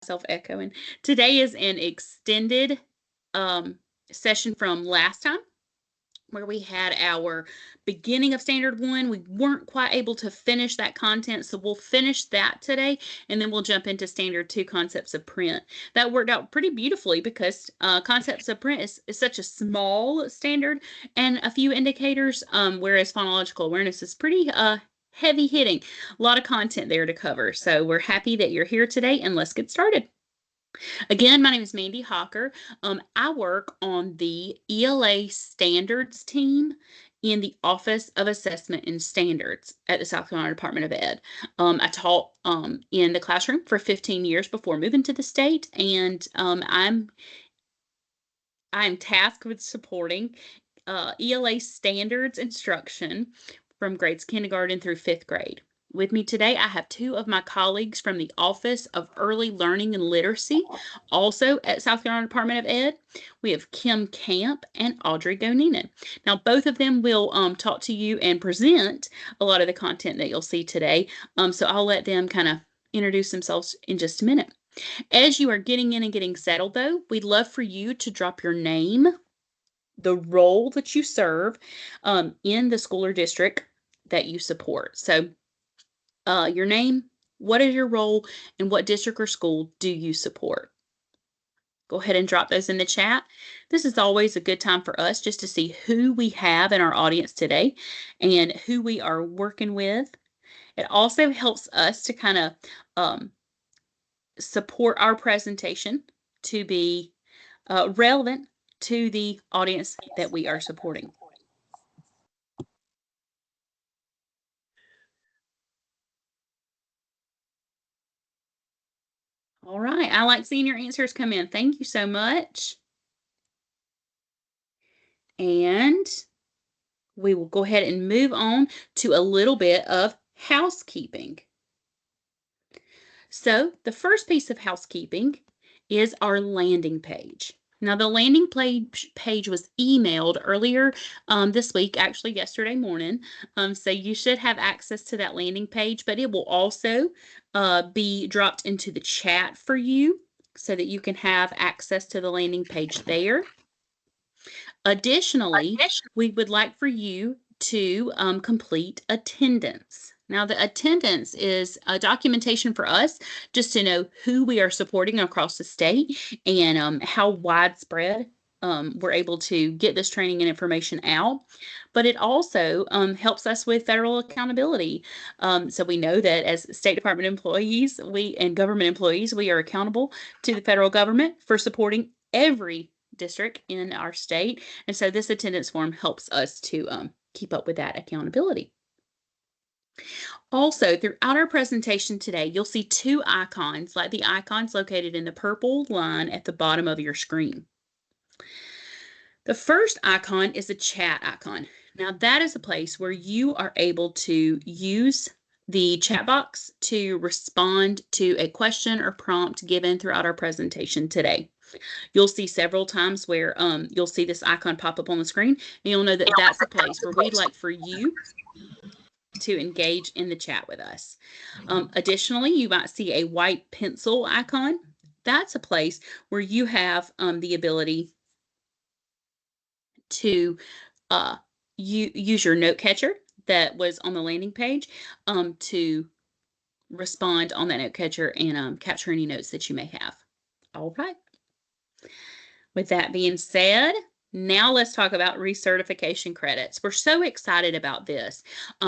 myself echoing. Today is an extended session from last time, where we had our beginning of Standard 1. We weren't quite able to finish that content, so we'll finish that today, and then we'll jump into Standard 2, Concepts of Print. That worked out pretty beautifully because Concepts of Print is such a small standard and a few indicators, whereas phonological awareness is pretty heavy hitting. A lot of content there to cover, so we're happy that you're here today, and let's get started. Again, my name is Mandy Hawker. I work on the ELA Standards team in the Office of Assessment and Standards at the South Carolina Department of Ed. I taught in the classroom for 15 years before moving to the state, and I'm tasked with supporting ELA Standards instruction from grades kindergarten through 5th grade. With me today, I have two of my colleagues from the Office of Early Learning and Literacy, also at South Carolina Department of Ed. We have Kim Camp and Audrey Gonina. Now, both of them will talk to you and present a lot of the content that you'll see today. So I'll let them kind of introduce themselves in just a minute. As you are getting in and getting settled, though, we'd love for you to drop your name, the role that you serve in the school or district that you support. So your name, what is your role, and what district or school do you support? Go ahead and drop those in the chat. This is always a good time for us just to see who we have in our audience today and who we are working with. It also helps us to kind of support our presentation to be relevant to the audience that we are supporting. All right, I like seeing your answers come in. Thank you so much. And we will go ahead and move on to a little bit of housekeeping. So the first piece of housekeeping is our landing page. Now, the landing page was emailed earlier this week, actually yesterday morning. So you should have access to that landing page, but it will also be dropped into the chat for you so that you can have access to the landing page there. Additionally, we would like for you to complete attendance. Now, the attendance is a documentation for us just to know who we are supporting across the state and how widespread we're able to get this training and information out. But it also helps us with federal accountability. So we know that as State Department employees and government employees, we are accountable to the federal government for supporting every district in our state. And so this attendance form helps us to keep up with that accountability. Also, throughout our presentation today, you'll see two icons, like the icons located in the purple line at the bottom of your screen. The first icon is the chat icon. Now, that is a place where you are able to use the chat box to respond to a question or prompt given throughout our presentation today. You'll see several times where you'll see this icon pop up on the screen, and you'll know that that's a place where we'd like for you to engage in the chat with us. Additionally, you might see a white pencil icon. That's a place where you have the ability to use your note catcher that was on the landing page to respond on that note catcher and capture any notes that you may have. All right. With that being said, now let's talk about recertification credits. We're so excited about this.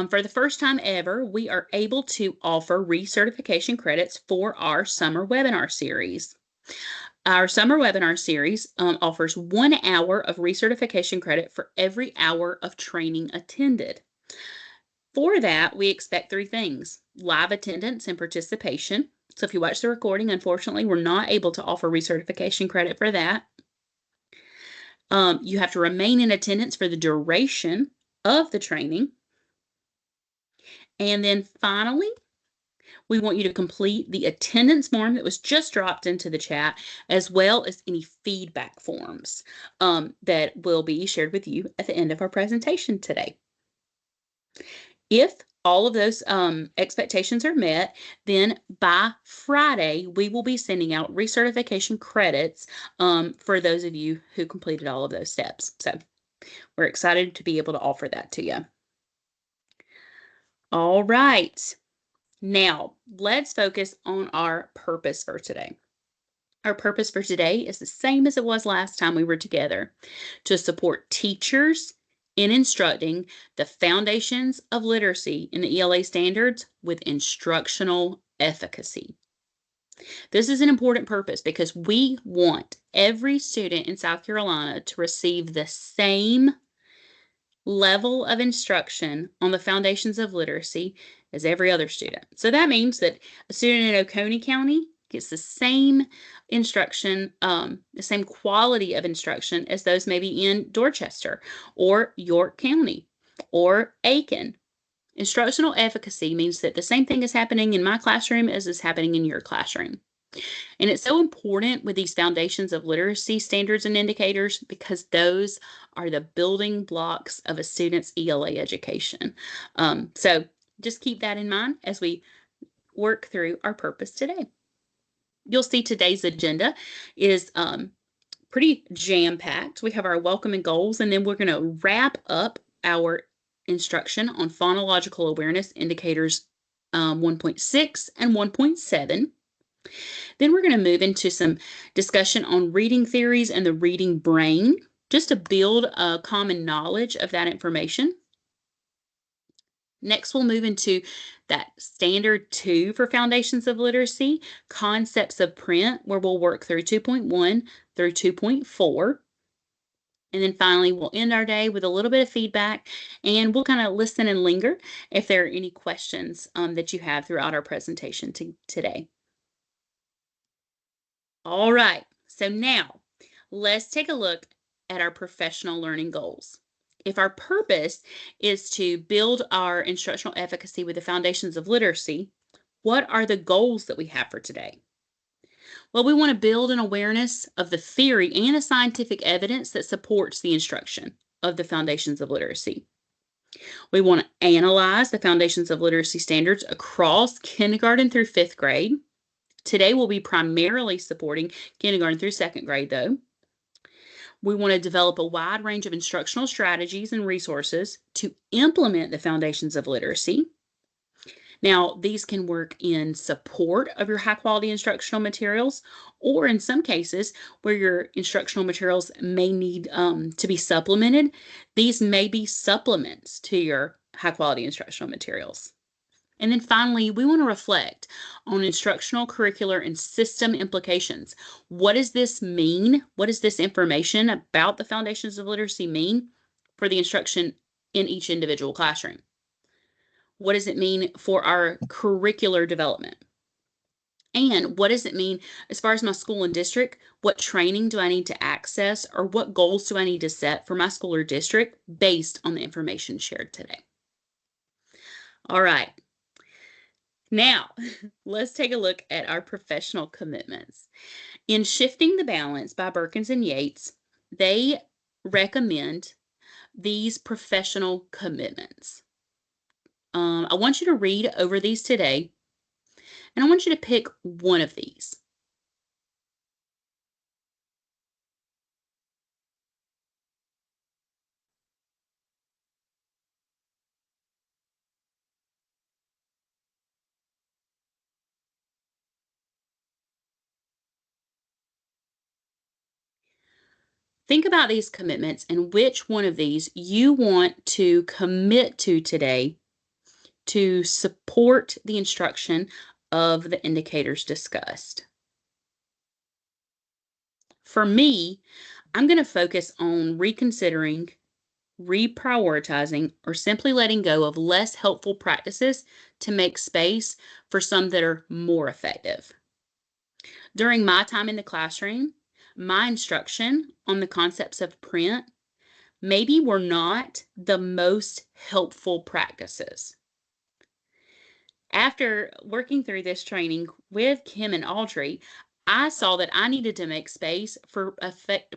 For the first time ever, we are able to offer recertification credits for our summer webinar series. Our summer webinar series offers 1 hour of recertification credit for every hour of training attended. For that, we expect 3 things: live attendance and participation. So if you watch the recording, unfortunately, we're not able to offer recertification credit for that. You have to remain in attendance for the duration of the training. And then finally, we want you to complete the attendance form that was just dropped into the chat, as well as any feedback forms that will be shared with you at the end of our presentation today. If all of those expectations are met, then by Friday, we will be sending out recertification credits for those of you who completed all of those steps. So we're excited to be able to offer that to you. All right. Now, let's focus on our purpose for today. Our purpose for today is the same as it was last time we were together, to support teachers in instructing the foundations of literacy in the ELA standards with instructional efficacy. This is an important purpose because we want every student in South Carolina to receive the same level of instruction on the foundations of literacy as every other student. So that means that a student in Oconee County gets the same instruction, the same quality of instruction as those maybe in Dorchester or York County or Aiken. Instructional efficacy means that the same thing is happening in my classroom as is happening in your classroom. And it's so important with these foundations of literacy standards and indicators because those are the building blocks of a student's ELA education. So just keep that in mind as we work through our purpose today. You'll see today's agenda is pretty jam-packed. We have our welcome and goals, and then we're going to wrap up our instruction on phonological awareness indicators 1.6 and 1.7. Then we're going to move into some discussion on reading theories and the reading brain, just to build a common knowledge of that information. Next, we'll move into that standard 2 for foundations of literacy, concepts of print, where we'll work through 2.1 through 2.4. And then finally, we'll end our day with a little bit of feedback, and we'll kind of listen and linger if there are any questions that you have throughout our presentation today. All right, so now let's take a look at our professional learning goals. If our purpose is to build our instructional efficacy with the foundations of literacy, what are the goals that we have for today? Well, we want to build an awareness of the theory and the scientific evidence that supports the instruction of the foundations of literacy. We want to analyze the foundations of literacy standards across kindergarten through 5th grade. Today, we'll be primarily supporting kindergarten through 2nd grade, though. We want to develop a wide range of instructional strategies and resources to implement the foundations of literacy. Now, these can work in support of your high-quality instructional materials, or in some cases where your instructional materials may need to be supplemented, these may be supplements to your high-quality instructional materials. And then finally, we want to reflect on instructional, curricular, and system implications. What does this mean? What does this information about the foundations of literacy mean for the instruction in each individual classroom? What does it mean for our curricular development? And what does it mean as far as my school and district? What training do I need to access, or what goals do I need to set for my school or district based on the information shared today? All right. Now, let's take a look at our professional commitments. In Shifting the Balance by Perkins and Yates, they recommend these professional commitments. I want you to read over these today, and I want you to pick one of these. Think about these commitments and which one of these you want to commit to today to support the instruction of the indicators discussed. For me, I'm going to focus on reconsidering, reprioritizing, or simply letting go of less helpful practices to make space for some that are more effective. During my time in the classroom, my instruction on the concepts of print maybe were not the most helpful practices. After working through this training with Kim and Audrey, I saw that I needed to make space for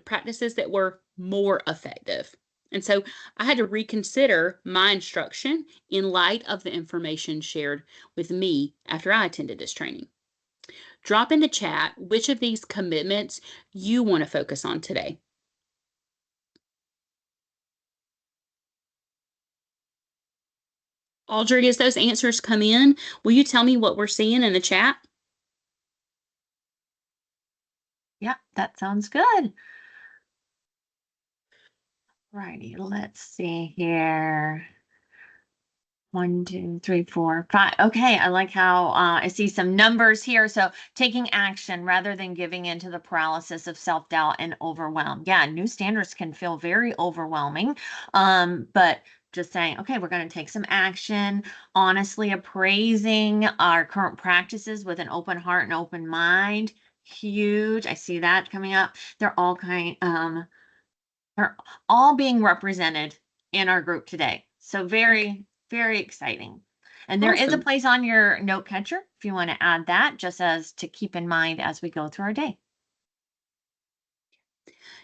practices that were more effective. And so I had to reconsider my instruction in light of the information shared with me after I attended this training. Drop in the chat which of these commitments you want to focus on today. Audrey, as those answers come in, will you tell me what we're seeing in the chat? Yeah, that sounds good. Righty, let's see here. 1, 2, 3, 4, 5. Okay, I like how I see some numbers here. So taking action rather than giving into the paralysis of self-doubt and overwhelm. Yeah, new standards can feel very overwhelming. But just saying, okay, we're going to take some action, honestly appraising our current practices with an open heart and open mind. Huge. I see that coming up. They're all being represented in our group today. So very, very exciting. And there is a place on your note catcher if you want to add that, just as to keep in mind as we go through our day.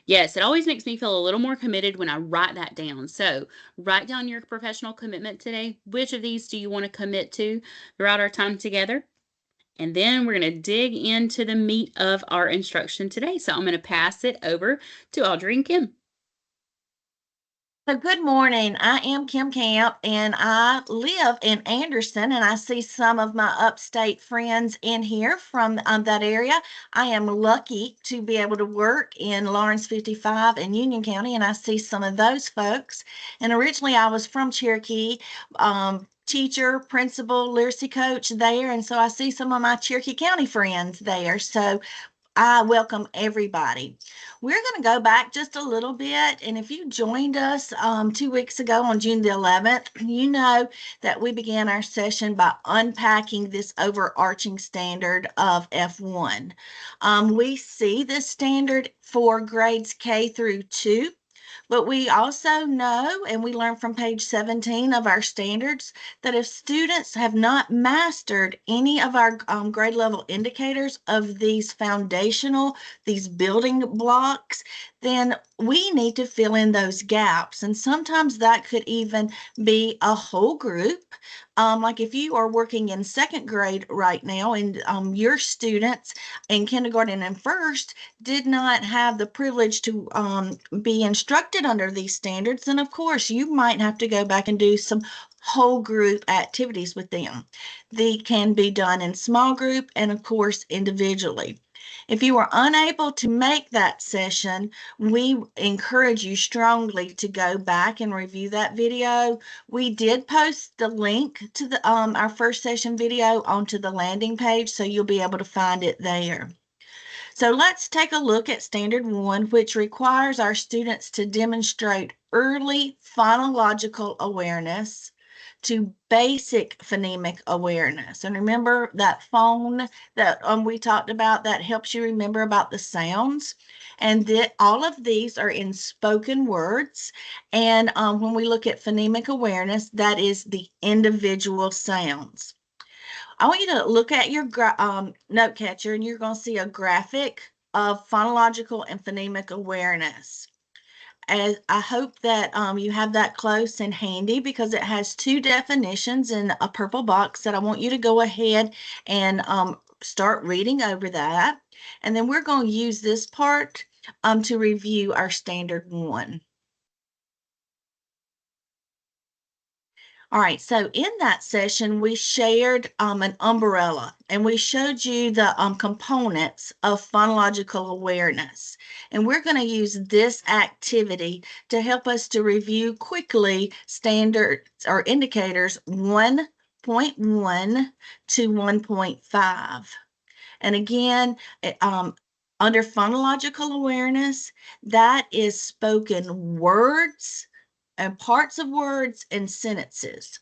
Yes, it always makes me feel a little more committed when I write that down. So write down your professional commitment today. Which of these do you want to commit to throughout our time together? And then we're going to dig into the meat of our instruction today. So I'm going to pass it over to Audrey and Kim. So good morning. I am Kim Camp and I live in Anderson, and I see some of my upstate friends in here from that area. I am lucky to be able to work in Lawrence 55 in Union County, and I see some of those folks. And originally I was from Cherokee, teacher, principal, literacy coach there. And so I see some of my Cherokee County friends there. So I welcome everybody. We're going to go back just a little bit. And if you joined us 2 weeks ago on June the 11th, you know that we began our session by unpacking this overarching standard of F1. We see this standard for grades K through 2. But we also know, and we learn from page 17 of our standards, that if students have not mastered any of our grade level indicators of these these building blocks, then we need to fill in those gaps. And sometimes that could even be a whole group. Like if you are working in second grade right now and your students in kindergarten and first did not have the privilege to be instructed under these standards, then of course you might have to go back and do some whole group activities with them. They can be done in small group and of course individually. If you are unable to make that session, we encourage you strongly to go back and review that video. We did post the link to the our first session video onto the landing page, so you'll be able to find it there. So let's take a look at Standard 1, which requires our students to demonstrate early phonological awareness to basic phonemic awareness. And remember that phone that we talked about that helps you remember about the sounds. And all of these are in spoken words. And when we look at phonemic awareness, that is the individual sounds. I want you to look at your note catcher, and you're going to see a graphic of phonological and phonemic awareness. As I hope that you have that close and handy, because it has two definitions in a purple box that I want you to go ahead and start reading over that. And then we're going to use this part to review our Standard 1. All right, so in that session, we shared an umbrella, and we showed you the components of phonological awareness. And we're going to use this activity to help us to review quickly standards or indicators 1.1 to 1.5. And again, under phonological awareness, that is spoken words and parts of words and sentences.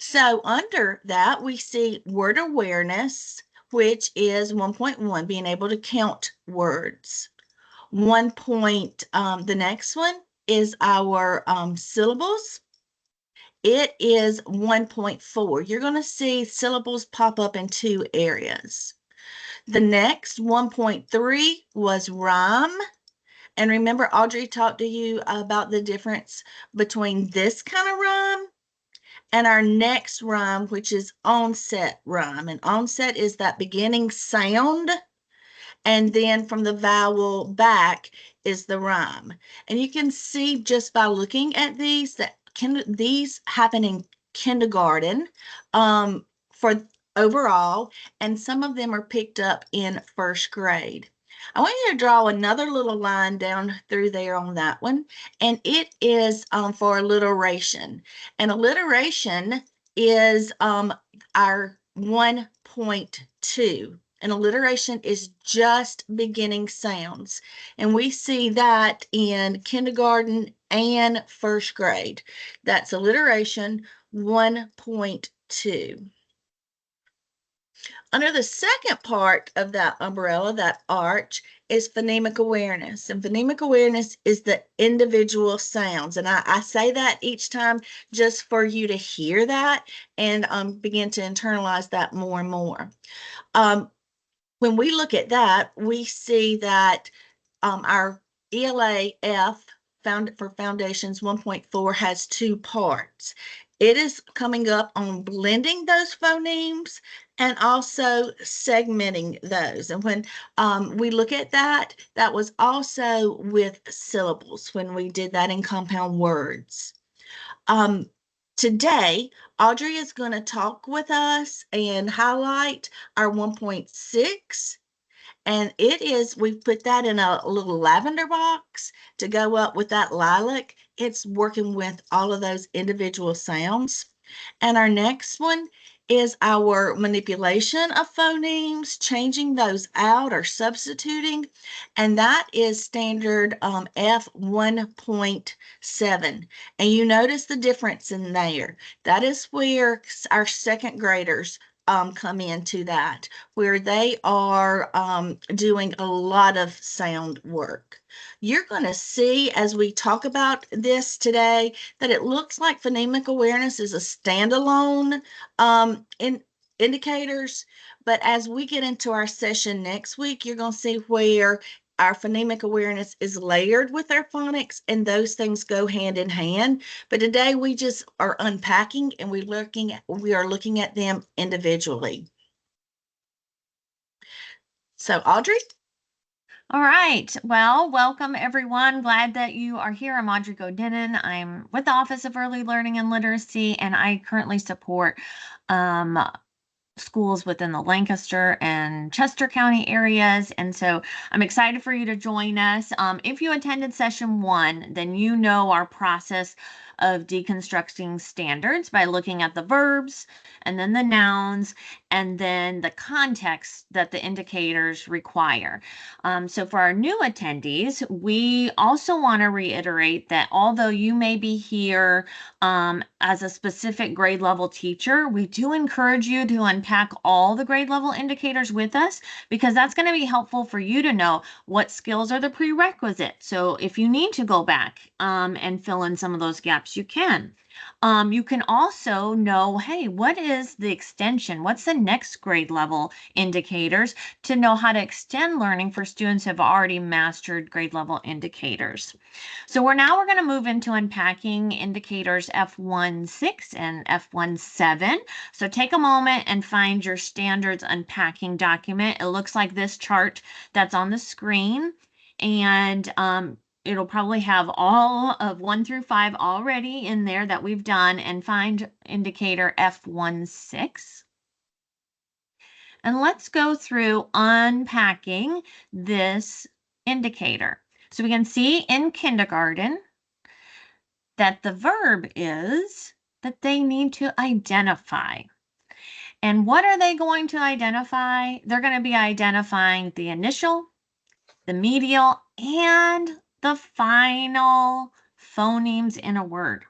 So under that, we see word awareness, which is 1.1, being able to count words. The next one is our syllables. It is 1.4. You're going to see syllables pop up in two areas. The next 1.3 was rhyme. And remember, Audrey talked to you about the difference between this kind of rhyme and our next rhyme, which is onset rhyme. And onset is that beginning sound, and then from the vowel back is the rhyme. And you can see just by looking at these that these happen in kindergarten for overall, and some of them are picked up in first grade. I want you to draw another little line down through there on that one, and it is for alliteration. And alliteration is our 1.2. And alliteration is just beginning sounds. And we see that in kindergarten and first grade. That's alliteration 1.2. Under the second part of that umbrella, that arch, is phonemic awareness. And phonemic awareness is the individual sounds. And I say that each time just for you to hear that and begin to internalize that more and more. When we look at that, we see that our ELA-F for Foundations 1.4 has two parts. It is coming up on blending those phonemes and also segmenting those. And when we look at that, that was also with syllables when we did that in compound words. Today, Audrey is going to talk with us and highlight our 1.6. And it is, we've put that in a little lavender box to go up with that lilac. It's working with all of those individual sounds. And our next one is our manipulation of phonemes, changing those out or substituting. And that is standard F 1.7. And you notice the difference in there. That is where our second graders come into that, where they are doing a lot of sound work. You're going to see as we talk about this today that it looks like phonemic awareness is a standalone indicators, but as we get into our session next week, you're going to see where our phonemic awareness is layered with our phonics, and those things go hand in hand. But today we just are unpacking and we are looking at them individually. So Audrey? All right. Well, welcome everyone. Glad that you are here. I'm Audrey Godenin. I'm with the Office of Early Learning and Literacy, and I currently support schools within the Lancaster and Chester County areas. And so I'm excited for you to join us. If you attended session 1, then you know our process of deconstructing standards by looking at the verbs and then the nouns and then the context that the indicators require. So for our new attendees, we also want to reiterate that although you may be here as a specific grade level teacher, we do encourage you to unpack all the grade level indicators with us, because that's going to be helpful for you to know what skills are the prerequisites. So if you need to go back and fill in some of those gaps, you can. You can also know, hey, what is the extension? What's the next grade level indicators to know how to extend learning for students who have already mastered grade level indicators. So we're going to move into unpacking indicators F1.6 and F1.7. So take a moment and find your standards unpacking document. It looks like this chart that's on the screen, and it'll probably have all of 1 through 5 already in there that we've done, and find indicator F1.6. And let's go through unpacking this indicator. So we can see in kindergarten that the verb is that they need to identify. And what are they going to identify? They're going to be identifying the initial, the medial, and the final phonemes in a word.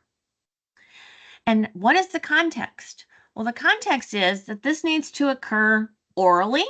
And what is the context? Well, the context is that this needs to occur orally.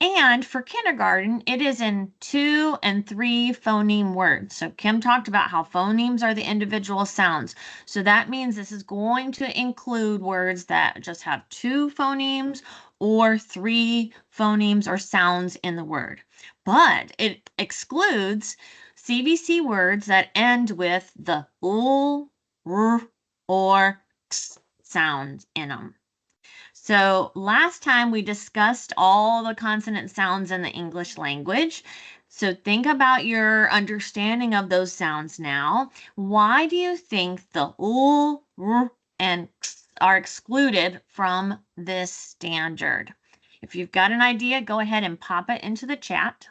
And for kindergarten, it is in 2 and 3 phoneme words. So Kim talked about how phonemes are the individual sounds. So that means this is going to include words that just have 2 phonemes or 3 phonemes or sounds in the word. But it excludes CVC words that end with the l, r, or x sounds in them. So last time we discussed all the consonant sounds in the English language. So think about your understanding of those sounds now. Why do you think the l, r, and x are excluded from this standard? If you've got an idea, go ahead and pop it into the chat.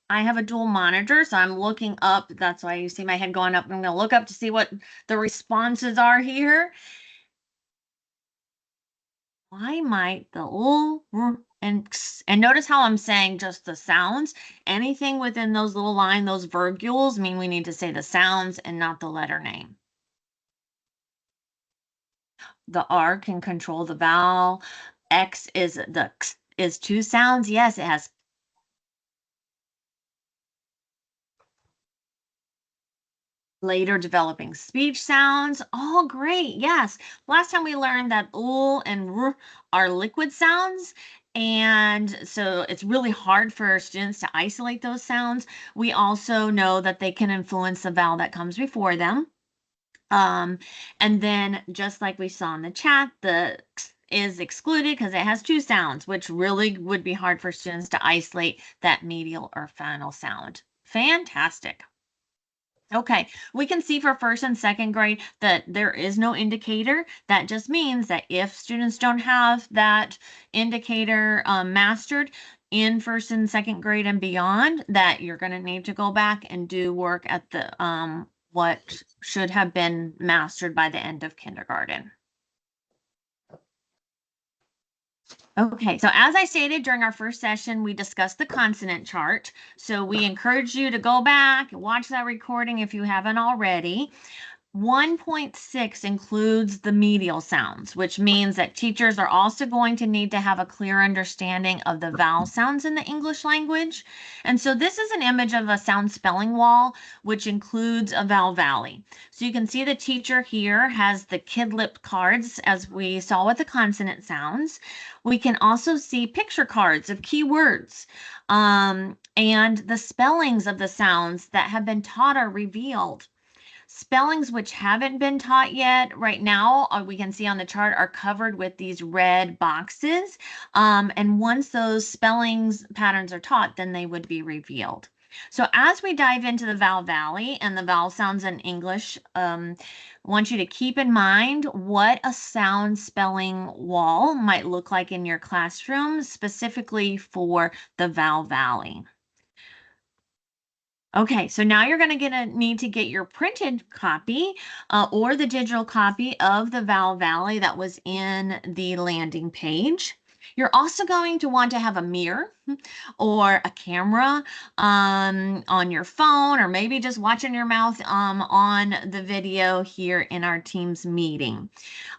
I have a dual monitor, so I'm looking up. That's why you see my head going up. I'm going to look up to see what the responses are here. Why might the l, r, and x, and notice how I'm saying just the sounds. Anything within those little line, those virgules, mean we need to say the sounds and not the letter name. The R can control the vowel. X is the x is 2 sounds. Yes, it has later developing speech sounds. Oh, great. Yes. Last time we learned that l and r are liquid sounds. And so it's really hard for students to isolate those sounds. We also know that they can influence the vowel that comes before them. And then just like we saw in the chat, the x is excluded because it has 2 sounds, which really would be hard for students to isolate that medial or final sound. Fantastic. Okay, we can see for first and second grade that there is no indicator. That just means that if students don't have that indicator mastered in first and second grade and beyond, that you're going to need to go back and do work at the what should have been mastered by the end of kindergarten. Okay, so as I stated during our first session, we discussed the consonant chart. So we encourage you to go back and watch that recording if you haven't already. 1.6 includes the medial sounds, which means that teachers are also going to need to have a clear understanding of the vowel sounds in the English language. And so this is an image of a sound spelling wall, which includes a vowel valley. So you can see the teacher here has the kid-lipped cards, as we saw with the consonant sounds. We can also see picture cards of key words and the spellings of the sounds that have been taught or revealed. Spellings which haven't been taught yet right now, we can see on the chart, are covered with these red boxes. And once those spellings patterns are taught, then they would be revealed. So as we dive into the vowel valley and the vowel sounds in English, I want you to keep in mind what a sound spelling wall might look like in your classroom, specifically for the vowel valley. Okay, so now you're going to need to get your printed copy or the digital copy of the vowel valley that was in the landing page. You're also going to want to have a mirror or a camera on your phone, or maybe just watching your mouth on the video here in our Teams meeting.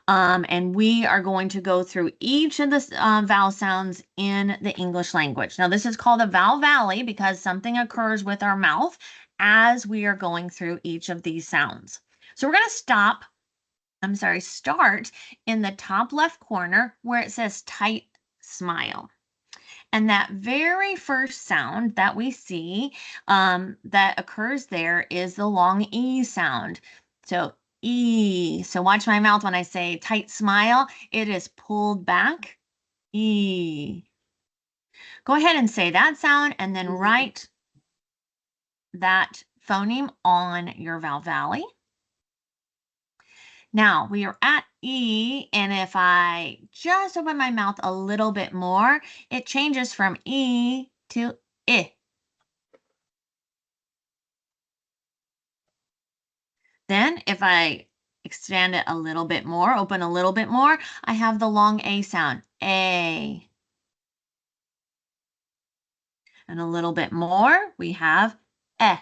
And we are going to go through each of the vowel sounds in the English language. Now, this is called a vowel valley because something occurs with our mouth as we are going through each of these sounds. So we're going to start in the top left corner where it says tight smile. And that very first sound that we see that occurs there is the long E sound. So E. So watch my mouth when I say tight smile. It is pulled back. E. Go ahead and say that sound and then write that phoneme on your vowel valley. Now we are at E, and if I just open my mouth a little bit more, it changes from E to I. Then if I extend it a little bit more, open a little bit more, I have the long A sound, A. And a little bit more, we have E.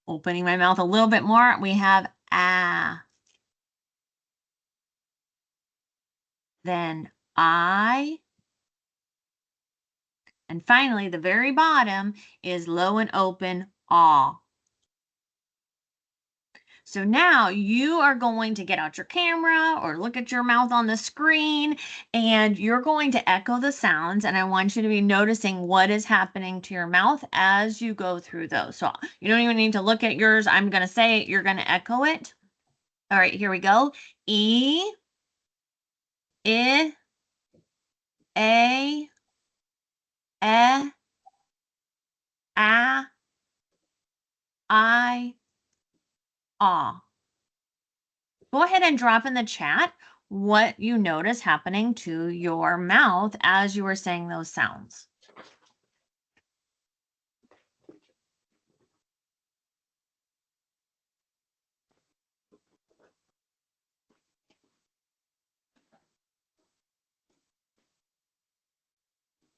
Opening my mouth a little bit more, we have A. Then I. And finally, the very bottom is low and open, aw. So now you are going to get out your camera or look at your mouth on the screen, and you're going to echo the sounds. And I want you to be noticing what is happening to your mouth as you go through those. So you don't even need to look at yours. I'm going to say it. You're going to echo it. All right, here we go. E, I, A, I, ah. Go ahead and drop in the chat what you notice happening to your mouth as you were saying those sounds.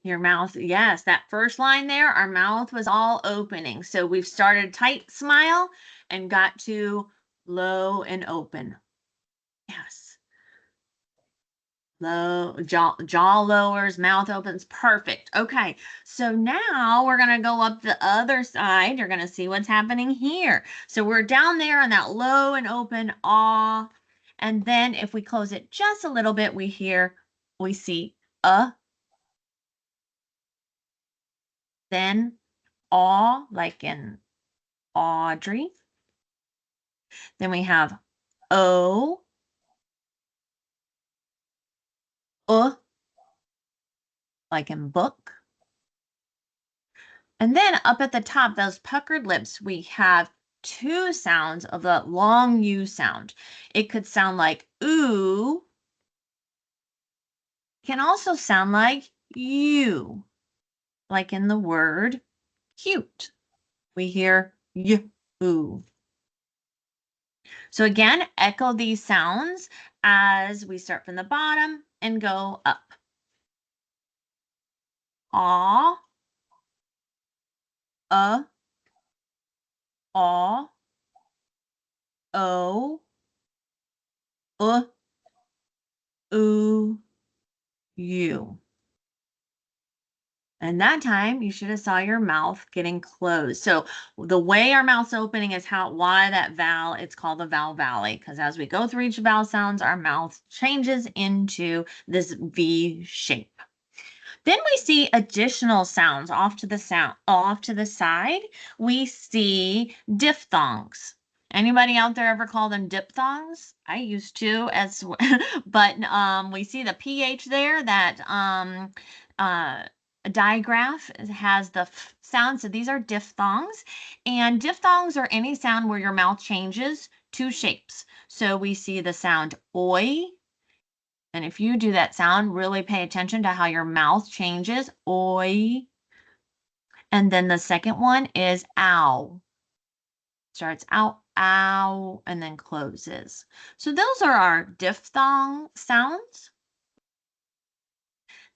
Your mouth, yes, that first line there, our mouth was all opening. So we've started tight smile and got to low and open. Yes. Low, jaw lowers, mouth opens. Perfect. Okay, so now we're going to go up the other side. You're going to see what's happening here. So we're down there on that low and open ah. And then if we close it just a little bit, we see then aw, like in Audrey. Then we have O, like in book. And then up at the top, those puckered lips, we have two sounds of the long U sound. It could sound like ooh. It can also sound like you, like in the word cute. We hear you. So again, echo these sounds as we start from the bottom and go up. Aw, aw, o, ooh, you. And that time you should have saw your mouth getting closed. So the way our mouth's opening is why that vowel, it's called the vowel valley, because as we go through each vowel sounds, our mouth changes into this V shape. Then we see additional sounds off to the side. We see diphthongs. Anybody out there ever call them diphthongs? I used to but we see the PH there, that digraph has the sound. So these are diphthongs, and diphthongs are any sound where your mouth changes two shapes. So we see the sound oi. And if you do that sound, really pay attention to how your mouth changes. Oi. And then the second one is ow. Starts out, ow, and then closes. So those are our diphthong sounds.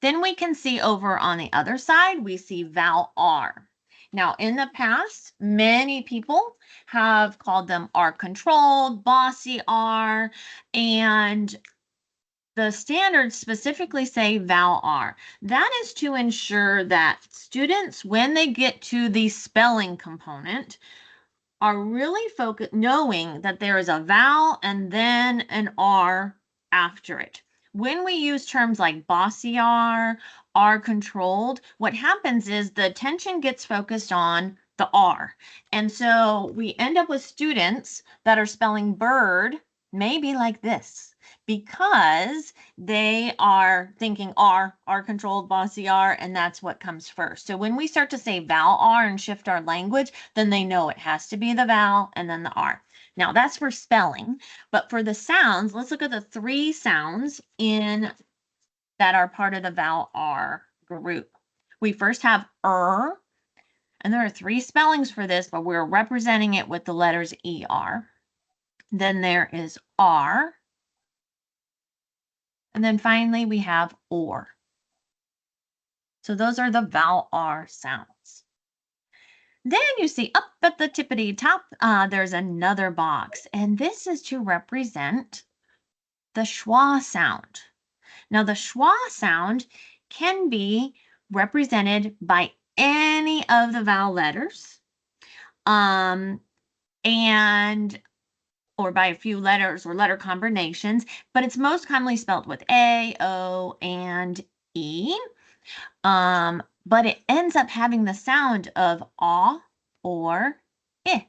Then we can see over on the other side, we see vowel R. Now, in the past, many people have called them R controlled, bossy R, and the standards specifically say vowel R. That is to ensure that students, when they get to the spelling component, are really focused, knowing that there is a vowel and then an R after it. When we use terms like bossy R, R controlled, what happens is the attention gets focused on the R. And so we end up with students that are spelling bird maybe like this, because they are thinking R controlled, bossy R, and that's what comes first. So when we start to say vowel R and shift our language, then they know it has to be the vowel and then the R. Now that's for spelling, but for the sounds, let's look at the three sounds that are part of the vowel R group. We first have and there are three spellings for this, but we're representing it with the letters ER. Then there is R. And then finally we have OR. So those are the vowel R sounds. Then you see up at the tippity top, there's another box, and this is to represent the schwa sound. Now the schwa sound can be represented by any of the vowel letters. And or by a few letters or letter combinations, but it's most commonly spelled with A, O, and E. But it ends up having the sound of ah or I.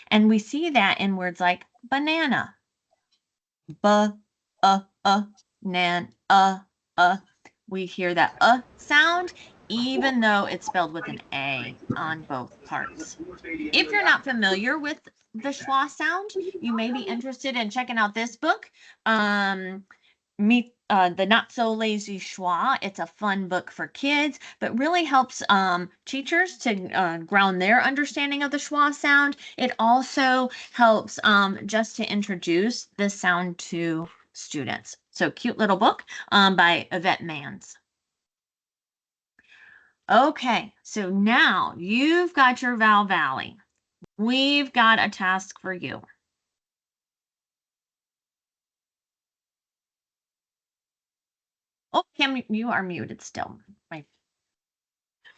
And we see that in words like banana, nan, We hear that sound, even though it's spelled with an A on both parts. If you're not familiar with the schwa sound, you may be interested in checking out this book. Meet the Not So Lazy Schwa. It's a fun book for kids, but really helps teachers to ground their understanding of the schwa sound. It also helps just to introduce the sound to students. So cute little book by Yvette Mans. Okay, so now you've got your Val Valley. We've got a task for you. Oh, Kim, you are muted still.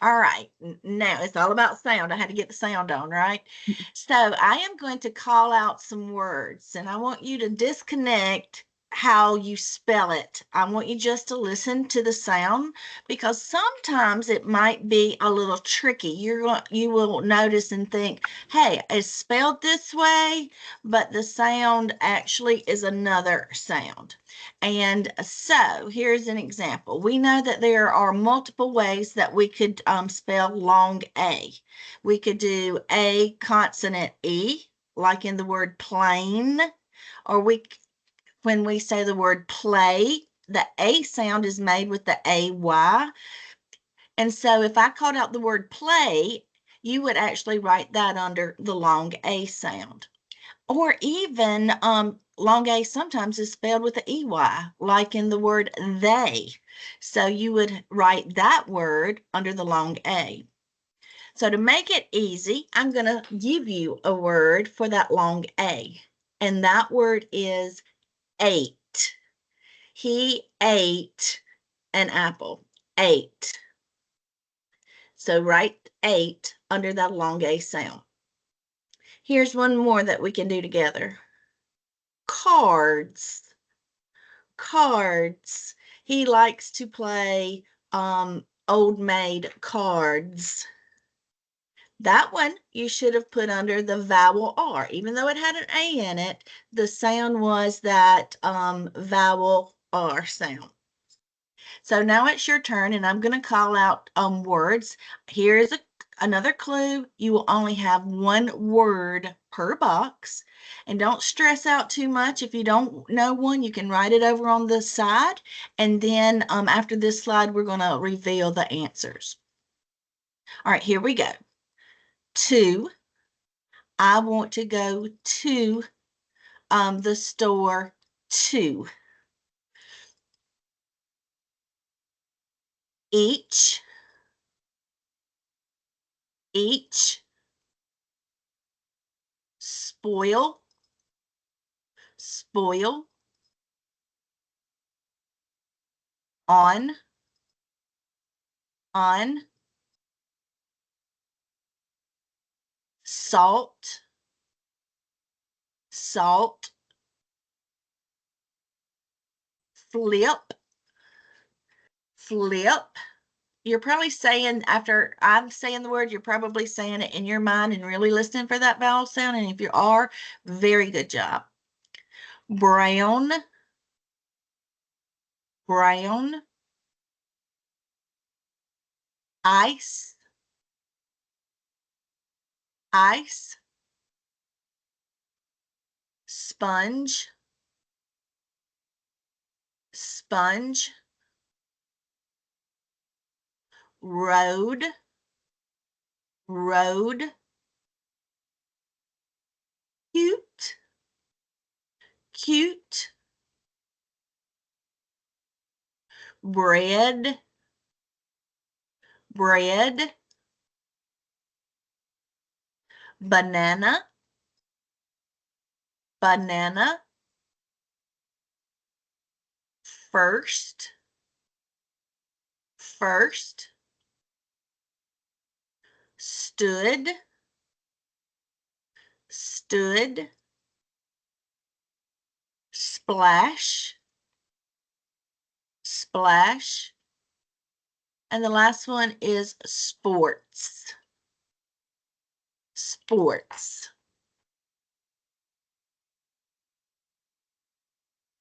All right, now it's all about sound. I had to get the sound on, right? So I am going to call out some words, and I want you to disconnect how you spell it. I want you just to listen to the sound, because sometimes it might be a little tricky. You will notice and think, hey, it's spelled this way, but the sound actually is another sound. And so here's an example. We know that there are multiple ways that we could spell long A. We could do A consonant E, like in the word plane, or when we say the word play, the A sound is made with the AY. And so if I called out the word play, you would actually write that under the long A sound. Or even long A sometimes is spelled with the EY, like in the word they. So you would write that word under the long A. So to make it easy, I'm going to give you a word for that long A. And that word is ate. He ate an apple. Ate. So write ate under that long A sound. Here's one more that we can do together. Cards. Cards. He likes to play old maid cards. That one you should have put under the vowel R. Even though it had an A in it, the sound was that vowel R sound. So now it's your turn, and I'm going to call out words. Here's another clue. You will only have one word per box. And don't stress out too much. If you don't know one, you can write it over on the side. And then after this slide, we're going to reveal the answers. All right, here we go. To. I want to go to the store to. Each. Each. Spoil. Spoil. On. Salt. Salt. Flip. Flip. You're probably saying, after I'm saying the word, you're probably saying it in your mind and really listening for that vowel sound. And if you are, very good job. Brown. Brown. Ice. Ice. Sponge. Sponge. Road. Road. Cute. Cute. Bread. Bread. Banana. Banana. First. First. Stood. Stood. splash, splash. And the last one is sports, sports.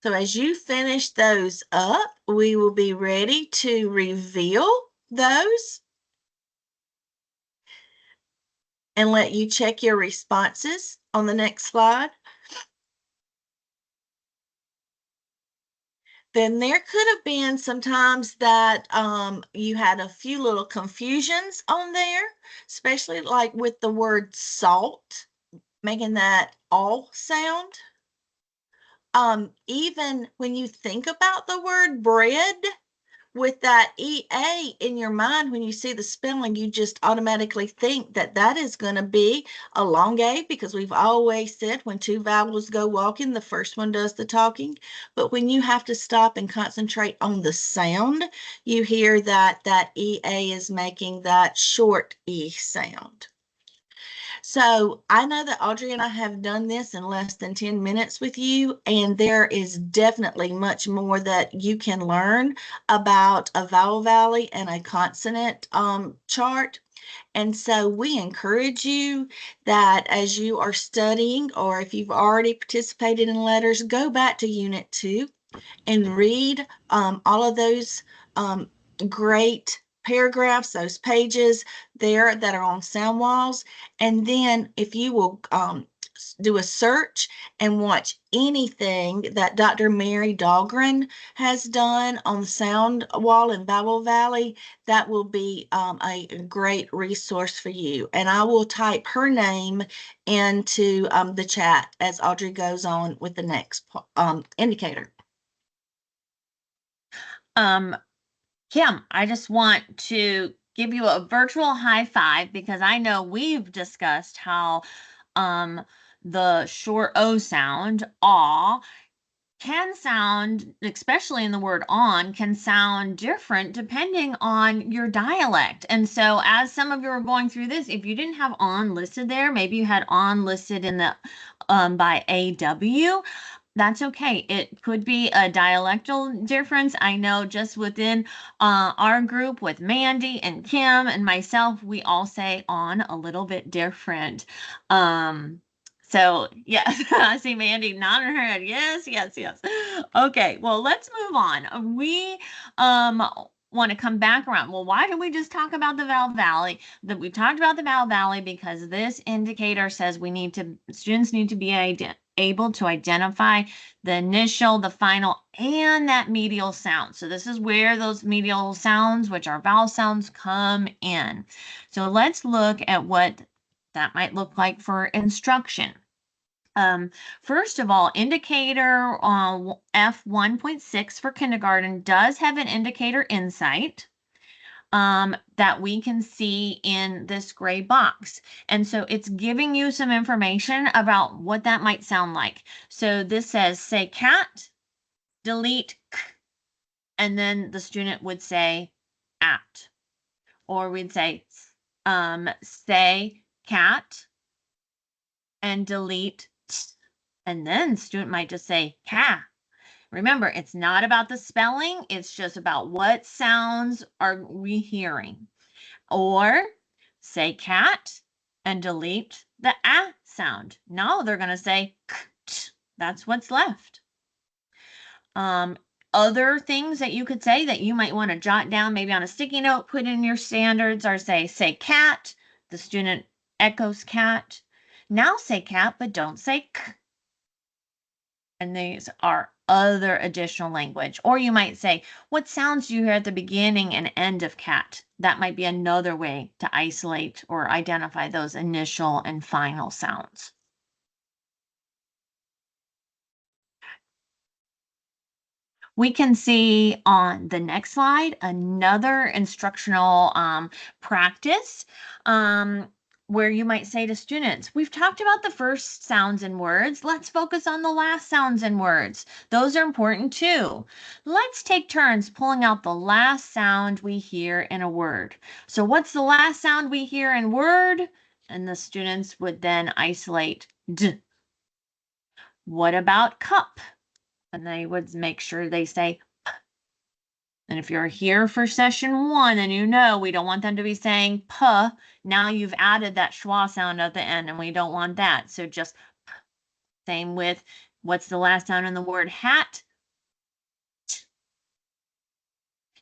So as you finish those up, we will be ready to reveal those and let you check your responses on the next slide. Then there could have been sometimes that you had a few little confusions on there, especially like with the word salt, making that all sound. Even when you think about the word bread, with that EA in your mind, when you see the spelling, you just automatically think that that is going to be a long A, because we've always said when two vowels go walking, the first one does the talking. But when you have to stop and concentrate on the sound, you hear that that EA is making that short E sound. So I know that Audrey and I have done this in less than 10 minutes with you, and there is definitely much more that you can learn about a vowel valley and a consonant chart. And so we encourage you that as you are studying, or if you've already participated in letters, go back to Unit 2 and read all of those great paragraphs, those pages there that are on sound walls. And then if you will do a search and watch anything that Dr. Mary Dahlgren has done on the sound wall in Vowel Valley, that will be a great resource for you. And I will type her name into the chat as Audrey goes on with the next indicator. Kim, I just want to give you a virtual high five, because I know we've discussed how the short O sound, aw, can sound, especially in the word on, can sound different depending on your dialect. And so as some of you are going through this, if you didn't have on listed there, maybe you had on listed in the by AW, that's okay. It could be a dialectal difference. I know just within our group with Mandy and Kim and myself, we all say on a little bit different. So yes, I see Mandy nodding her head. Yes, yes, yes. Okay, well, let's move on. We want to come back around. Well, why did we just talk about the vowel valley? That we talked about the vowel valley because this indicator says students need to be able to identify the initial, the final, and that medial sound. So this is where those medial sounds, which are vowel sounds, come in. So let's look at what that might look like for instruction. First of all, indicator F1.6 for kindergarten does have an indicator insight that we can see in this gray box. And so it's giving you some information about what that might sound like. So this says, say cat, delete k, and then the student would say at. Or we'd say cat and delete t, and then student might just say ca. Remember, it's not about the spelling, it's just about what sounds are we hearing. Or say cat and delete the ah sound. No, they're going to say kt. That's what's left. Other things that you could say that you might want to jot down, maybe on a sticky note, put in your standards, are say cat. The student echoes cat. Now say cat, but don't say k. And these are other additional language. Or you might say, what sounds do you hear at the beginning and end of cat? That might be another way to isolate or identify those initial and final sounds. We can see on the next slide another instructional practice where you might say to students, we've talked about the first sounds in words. Let's focus on the last sounds in words. Those are important too. Let's take turns pulling out the last sound we hear in a word. So what's the last sound we hear in word? And the students would then isolate D. What about cup? And they would make sure they say P. And if you're here for session 1, then you know we don't want them to be saying P. Now you've added that schwa sound at the end, and we don't want that. So just P. Same with what's the last sound in the word hat? T.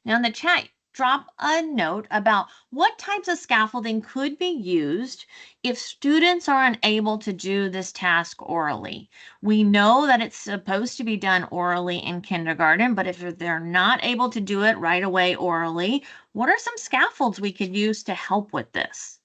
Now in the chat, drop a note about what types of scaffolding could be used if students are unable to do this task orally. We know that it's supposed to be done orally in kindergarten, but if they're not able to do it right away orally, what are some scaffolds we could use to help with this?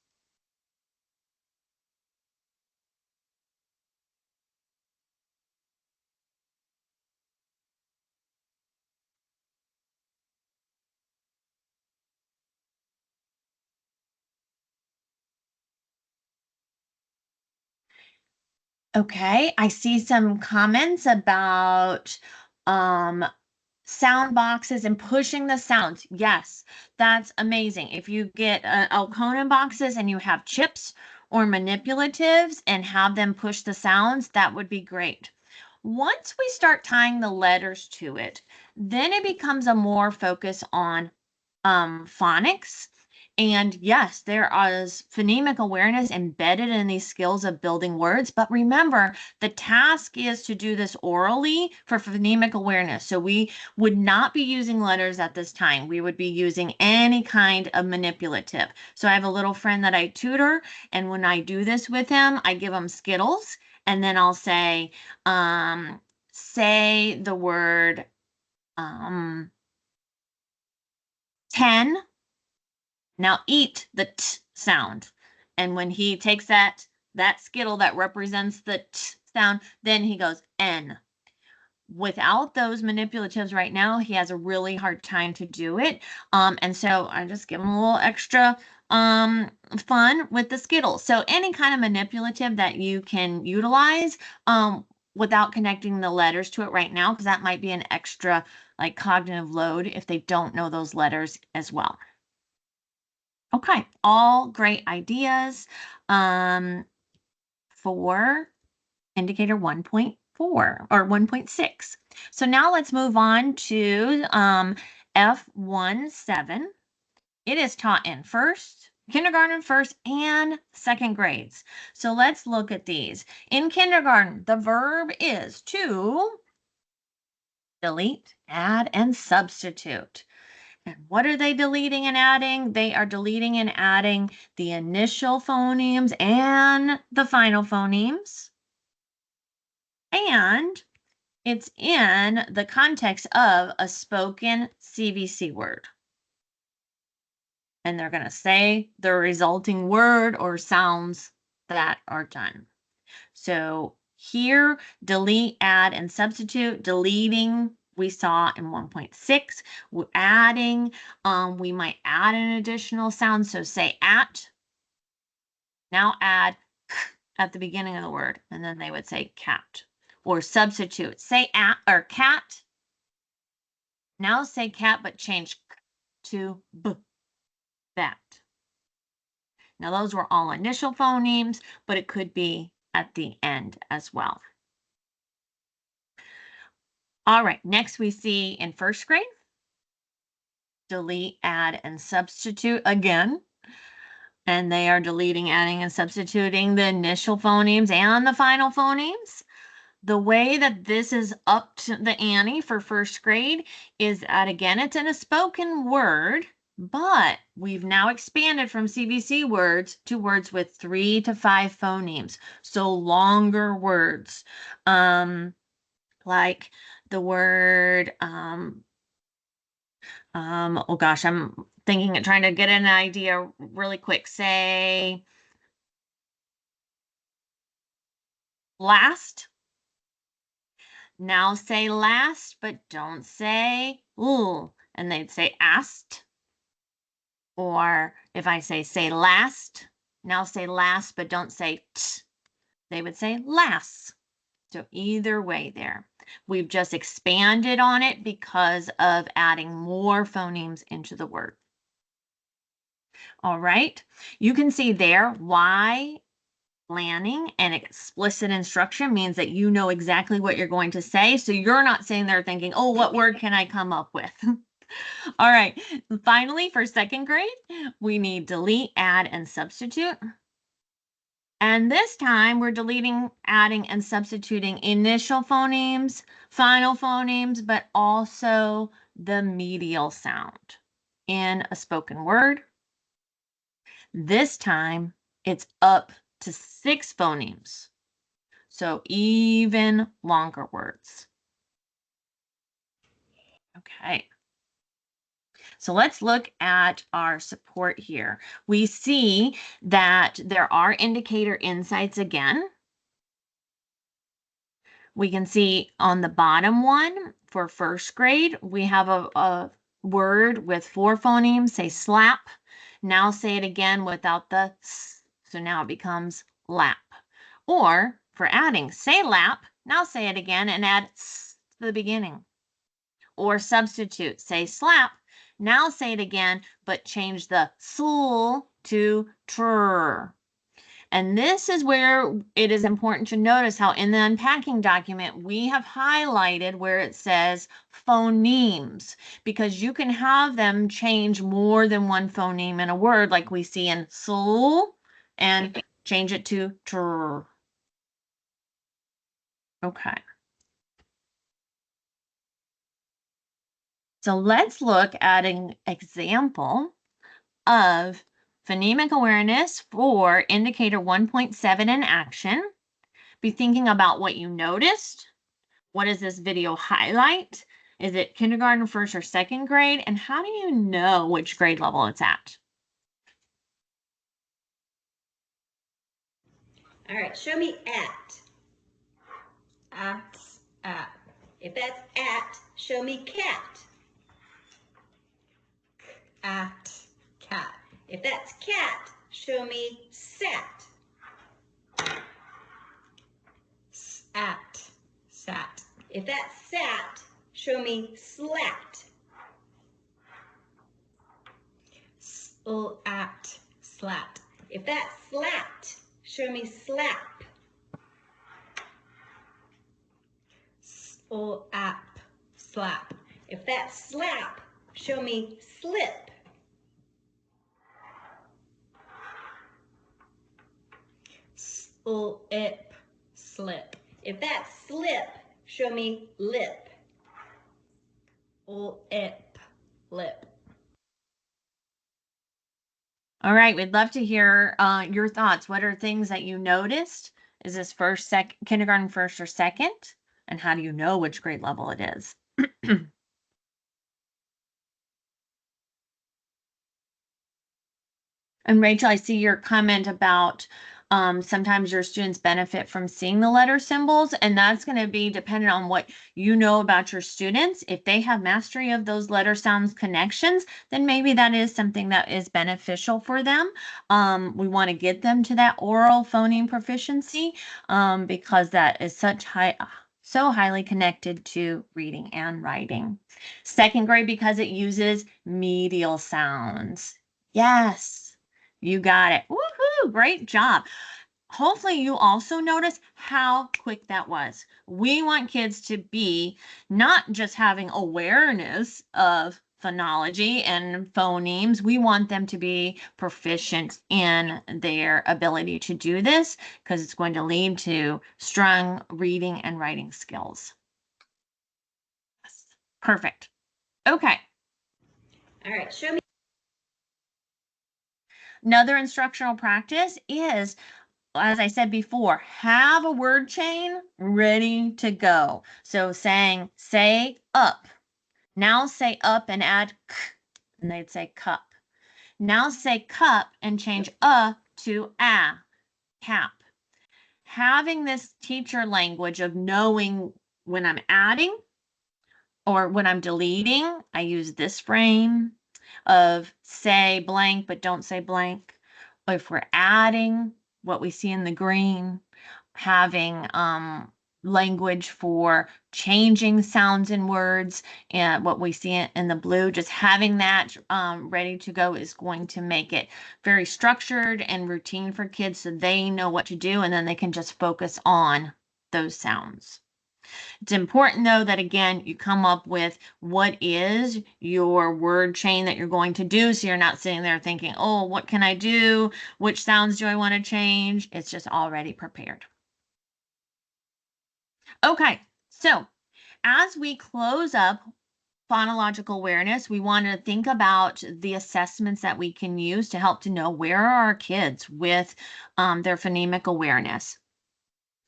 Okay, I see some comments about sound boxes and pushing the sounds. Yes, that's amazing. If you get Alcona boxes and you have chips or manipulatives and have them push the sounds, that would be great. Once we start tying the letters to it, then it becomes a more focus on phonics. And yes, there is phonemic awareness embedded in these skills of building words. But remember, the task is to do this orally for phonemic awareness. So we would not be using letters at this time. We would be using any kind of manipulative. So I have a little friend that I tutor, and when I do this with him, I give him Skittles, and then I'll say the word 10. Now eat the T sound. And when he takes that Skittle that represents the T sound, then he goes N. Without those manipulatives right now, he has a really hard time to do it. And so I just give him a little extra fun with the Skittles. So any kind of manipulative that you can utilize without connecting the letters to it right now, because that might be an extra like cognitive load if they don't know those letters as well. Okay, all great ideas for indicator 1.4 or 1.6. So now let's move on to F17. It is taught in kindergarten, first, and second grades. So let's look at these. In kindergarten, the verb is to delete, add, and substitute. And what are they deleting and adding? They are deleting and adding the initial phonemes and the final phonemes. And it's in the context of a spoken CVC word. And they're going to say the resulting word or sounds that are done. So here, delete, add, and substitute. Deleting, we saw in 1.6. We're adding, we might add an additional sound. So say at. Now add k at the beginning of the word, and then they would say cat. Or substitute, say at or cat. Now say cat, but change k to b, bat. Now those were all initial phonemes, but it could be at the end as well. All right, next we see in first grade, delete, add, and substitute again. And they are deleting, adding, and substituting the initial phonemes and the final phonemes. The way that this is up to the ante for first grade is that, again, it's in a spoken word, but we've now expanded from CVC words to words with 3 to 5 phonemes. So longer words, like the word, oh gosh, I'm thinking and trying to get an idea really quick. Say last. Now say last, but don't say ooh. And they'd say asked. Or if I say last, now say last, but don't say t. They would say last. So either way there. We've just expanded on it because of adding more phonemes into the word. All right, you can see there why planning and explicit instruction means that you know exactly what you're going to say. So you're not sitting there thinking, oh, what word can I come up with? All right. Finally, for second grade, we need delete, add, and substitute. And this time we're deleting, adding, and substituting initial phonemes, final phonemes, but also the medial sound in a spoken word. This time it's up to 6 phonemes, so even longer words. Okay. So let's look at our support here. We see that there are indicator insights again. We can see on the bottom one for first grade, we have a word with 4 phonemes, say slap. Now say it again without the s, so now it becomes lap. Or for adding, say lap, now say it again and add s to the beginning. Or substitute, say slap, now say it again, but change the sul to tr. And this is where it is important to notice how in the unpacking document, we have highlighted where it says phonemes, because you can have them change more than one phoneme in a word, like we see in sul, and change it to tr. Okay. So let's look at an example of phonemic awareness for indicator 1.7 in action. Be thinking about what you noticed. What does this video highlight? Is it kindergarten, first, or second grade? And how do you know which grade level it's at? All right, show me at. At. If that's at, show me cat. At, cat. If that's cat, show me sat. At, sat. If that's sat, show me slat. At, slat. If that's slat, show me slap. At, slap. If that's slap, show me slip. Slip, slip. If that's slip, show me lip. Lip, lip. All right, we'd love to hear your thoughts. What are things that you noticed? Is this kindergarten, first, or second? And how do you know which grade level it is? And Rachel, I see your comment about sometimes your students benefit from seeing the letter symbols, and that's going to be dependent on what you know about your students. If they have mastery of those letter sounds connections, then maybe that is something that is beneficial for them. We want to get them to that oral phoneme proficiency because that is so highly connected to reading and writing. Second grade, because it uses medial sounds. Yes. You got it. Woohoo! Great job. Hopefully you also notice how quick that was. We want kids to be not just having awareness of phonology and phonemes. We want them to be proficient in their ability to do this because it's going to lead to strong reading and writing skills. Perfect. Okay. All right, show me. Another instructional practice is, as I said before, have a word chain ready to go. So saying, say up. Now say up and add k, and they'd say cup. Now say cup and change to a, cap. Having this teacher language of knowing when I'm adding or when I'm deleting, I use this frame of say blank, but don't say blank. If we're adding what we see in the green, having language for changing sounds in words, and what we see in the blue, just having that ready to go is going to make it very structured and routine for kids so they know what to do, and then they can just focus on those sounds. It's important though that again, you come up with what is your word chain that you're going to do. So you're not sitting there thinking, oh, what can I do? Which sounds do I want to change? It's just already prepared. Okay, so as we close up phonological awareness, we want to think about the assessments that we can use to help to know where are our kids with their phonemic awareness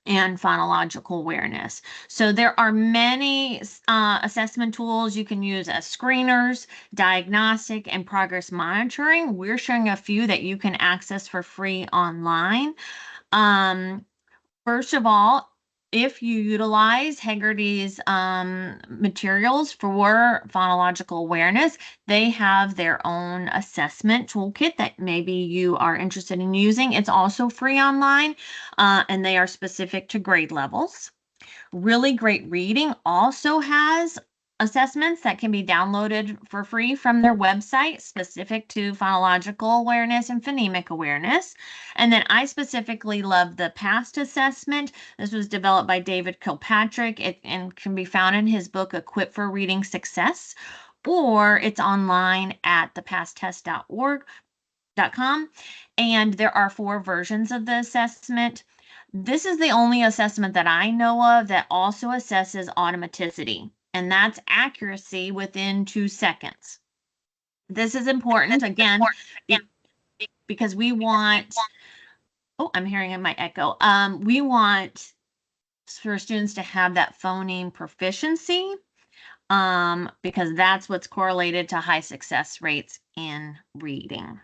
and phonological awareness. So there are many assessment tools you can use as screeners, diagnostic, and progress monitoring. We're showing a few that you can access for free online. First of all, if you utilize Heggerty's materials for phonological awareness, they have their own assessment toolkit that maybe you are interested in using. It's also free online, and they are specific to grade levels. Really Great Reading also has assessments that can be downloaded for free from their website specific to phonological awareness and phonemic awareness. And then I specifically love the PAST assessment. This was developed by David Kilpatrick and can be found in his book, Equipped for Reading Success, or it's online at thepasttest.org.com. And there are 4 versions of the assessment. This is the only assessment that I know of that also assesses automaticity, and that's accuracy within 2 seconds. This is important, again, because we want, oh, I'm hearing in my echo. We want for students to have that phoneme proficiency, because that's what's correlated to high success rates in reading.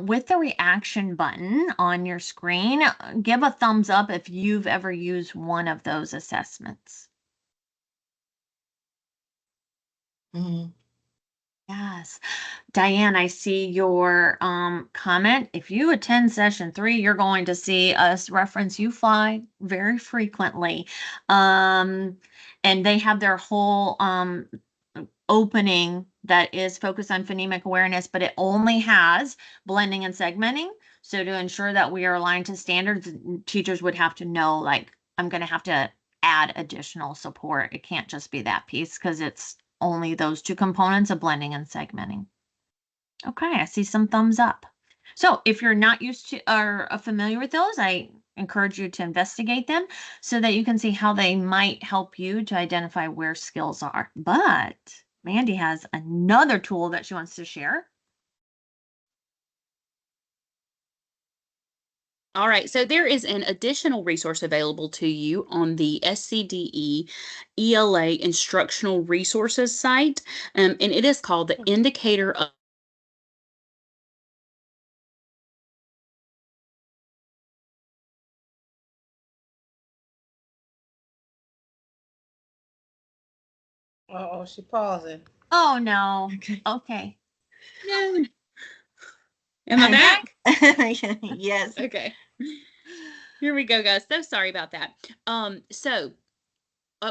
With the reaction button on your screen, give a thumbs up if you've ever used one of those assessments. Mm-hmm. Yes. Diane, I see your comment. If you attend session 3, you're going to see us reference UFly very frequently. And they have their whole opening that is focused on phonemic awareness, but it only has blending and segmenting. So to ensure that we are aligned to standards, teachers would have to know, like, I'm going to have to add additional support. It can't just be that piece because it's only those 2 components of blending and segmenting. Okay, I see some thumbs up. So if you're not used to or familiar with those, I encourage you to investigate them so that you can see how they might help you to identify where skills are. But Mandy has another tool that she wants to share. All right, so there is an additional resource available to you on the SCDE ELA Instructional Resources site, and it is called the Indicator of Uh-oh, she pausing. Oh, no. Okay. Okay. No. Am I back? Yes. Okay. Here we go, guys. So sorry about that.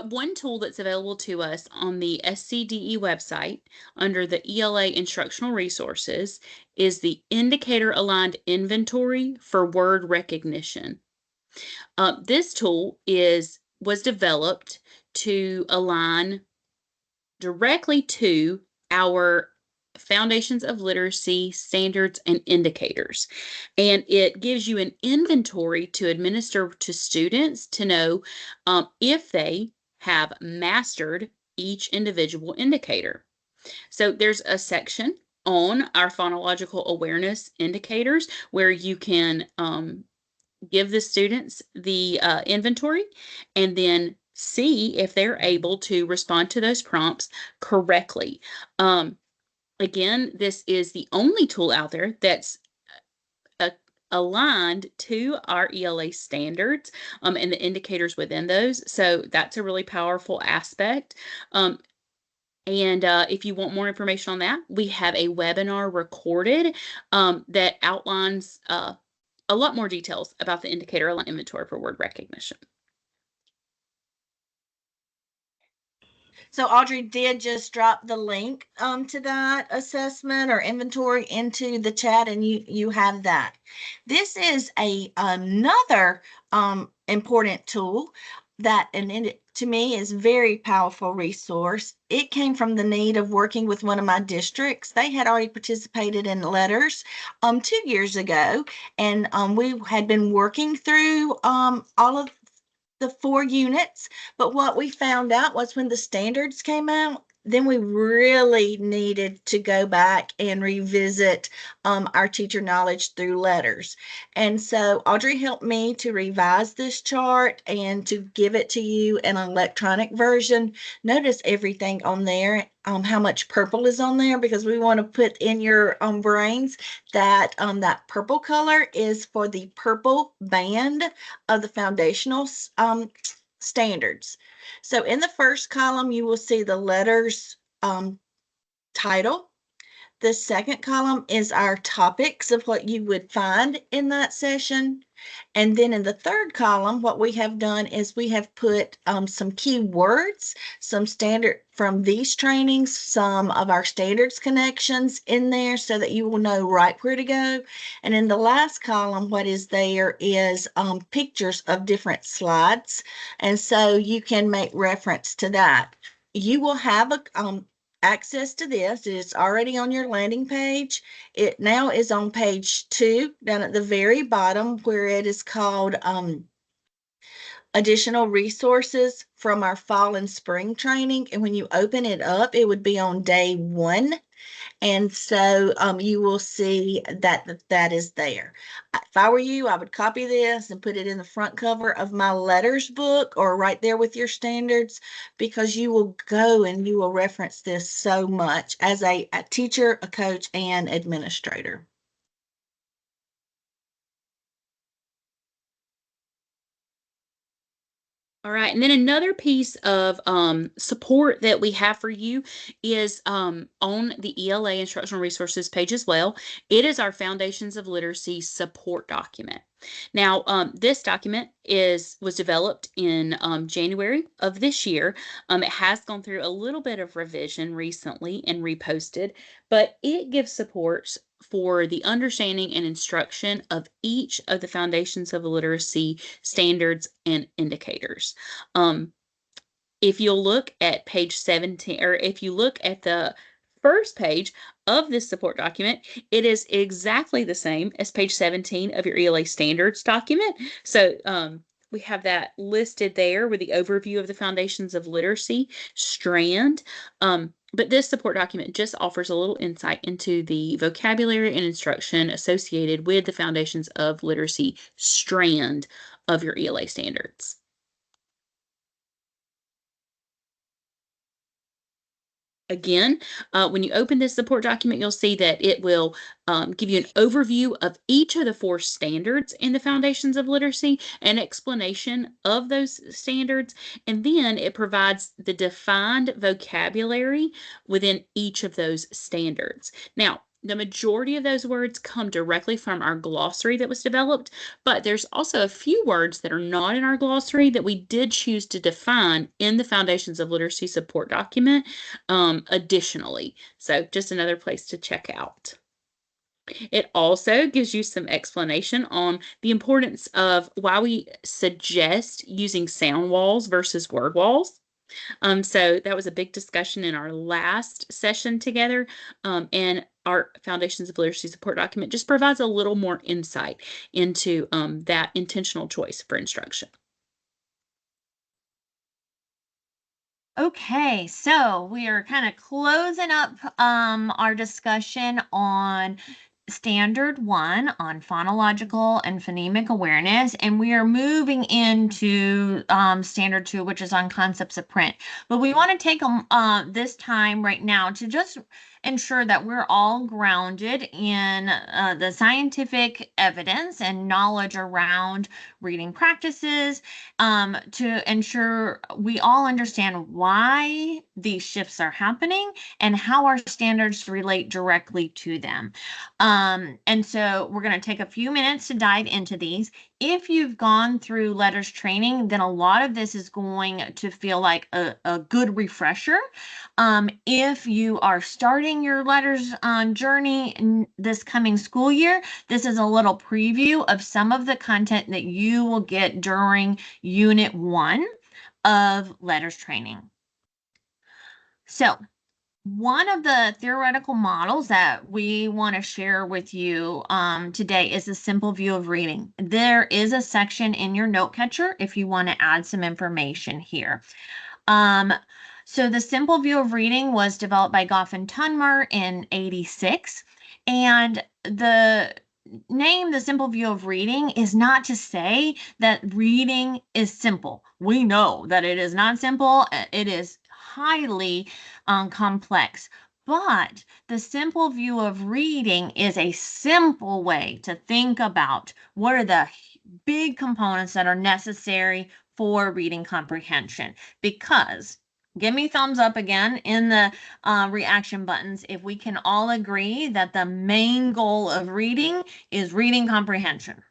One tool that's available to us on the SCDE website under the ELA Instructional Resources is the Indicator Aligned Inventory for Word Recognition. This tool was developed to align directly to our Foundations of Literacy standards and indicators. And it gives you an inventory to administer to students to know if they have mastered each individual indicator. So there's a section on our phonological awareness indicators where you can give the students the inventory and then see if they're able to respond to those prompts correctly. Again, this is the only tool out there that's aligned to our ELA standards and the indicators within those. So that's a really powerful aspect. And if you want more information on that, we have a webinar recorded that outlines a lot more details about the indicator aligned inventory for word recognition. So Audrey did just drop the link to that assessment or inventory into the chat, and you have that. This is another important tool that, and it, to me, is very powerful resource. It came from the need of working with one of my districts. They had already participated in letters 2 years ago, and we had been working through all of the 4 units. But what we found out was when the standards came out, then we really needed to go back and revisit our teacher knowledge through letters. And so Audrey helped me to revise this chart and to give it to you in an electronic version. Notice everything on there, how much purple is on there, because we want to put in your brains that that purple color is for the purple band of the foundational standards. So in the first column, you will see the letters title. The second column is our topics of what you would find in that session. And then in the third column, what we have done is we have put some key words, some standard from these trainings, some of our standards connections in there so that you will know right where to go. And in the last column, what is there is pictures of different slides. And so you can make reference to that. You will have a access to this. It's already on your landing page. It now is on page 2 down at the very bottom where it is called additional resources from our fall and spring training. And when you open it up, it would be on day 1. And so you will see that is there. If I were you, I would copy this and put it in the front cover of my letters book or right there with your standards, because you will go and you will reference this so much as a teacher, a coach, and administrator. All right, and then another piece of support that we have for you is on the ELA Instructional Resources page as well. It is our Foundations of Literacy support document. Now, this document was developed in January of this year. It has gone through a little bit of revision recently and reposted, but it gives support for the understanding and instruction of each of the Foundations of Literacy standards and indicators. If you'll look at page 17, or if you look at the first page of this support document, it is exactly the same as page 17 of your ELA standards document. So we have that listed there with the overview of the Foundations of Literacy strand. But this support document just offers a little insight into the vocabulary and instruction associated with the Foundations of Literacy strand of your ELA standards. Again, when you open this support document, you'll see that it will give you an overview of each of the 4 standards in the Foundations of Literacy, an explanation of those standards, and then it provides the defined vocabulary within each of those standards. Now, the majority of those words come directly from our glossary that was developed, but there's also a few words that are not in our glossary that we did choose to define in the Foundations of Literacy support document additionally. So just another place to check out. It also gives you some explanation on the importance of why we suggest using sound walls versus word walls. So that was a big discussion in our last session together, and our Foundations of Literacy support document just provides a little more insight into that intentional choice for instruction. Okay, so we are kind of closing up our discussion on Standard 1 on phonological and phonemic awareness, and we are moving into Standard 2, which is on concepts of print. But we want to take this time right now to just ensure that we're all grounded in the scientific evidence and knowledge around reading practices, to ensure we all understand why these shifts are happening and how our standards relate directly to them. And so we're going to take a few minutes to dive into these. if you've gone through letters training, then a lot of this is going to feel like a good refresher. If you are starting your letters journey in this coming school year, this is a little preview of some of the content that you will get during Unit 1 of letters training. So, one of the theoretical models that we want to share with you today is a simple view of reading. There is a section in your note catcher if you want to add some information here. So the simple view of reading was developed by Goff and Tunmer in '86, and the name the simple view of reading is not to say that reading is simple. We know that it is not simple. It is highly complex. But the simple view of reading is a simple way to think about what are the big components that are necessary for reading comprehension. Because, give me thumbs up again in the reaction buttons if we can all agree that the main goal of reading is reading comprehension.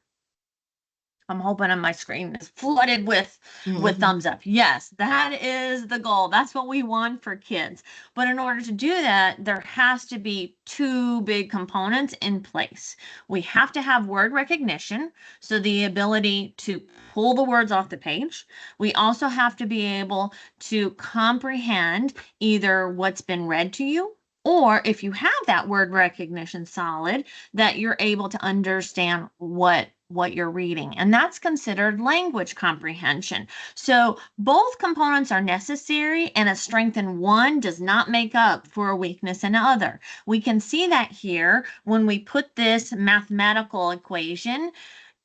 I'm hoping on my screen is flooded with thumbs up. Yes, that is the goal. That's what we want for kids. But in order to do that, there has to be two big components in place. We have to have word recognition, so the ability to pull the words off the page. We also have to be able to comprehend either what's been read to you, or if you have that word recognition solid, that you're able to understand what you're reading. And that's considered language comprehension. So both components are necessary, and a strength in one does not make up for a weakness in other. We can see that here when we put this mathematical equation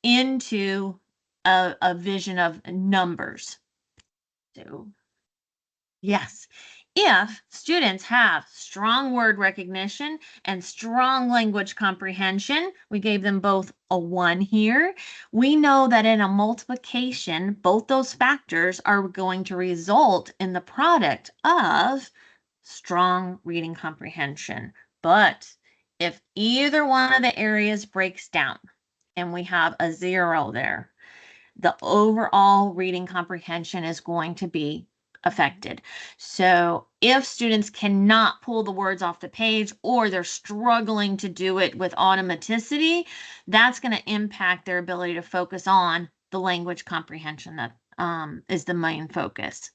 into a vision of numbers. So, yes. If students have strong word recognition and strong language comprehension, we gave them both a 1 here, we know that in a multiplication, both those factors are going to result in the product of strong reading comprehension. But if either one of the areas breaks down and we have a 0 there, the overall reading comprehension is going to be affected. So if students cannot pull the words off the page, or they're struggling to do it with automaticity, that's going to impact their ability to focus on the language comprehension that is the main focus.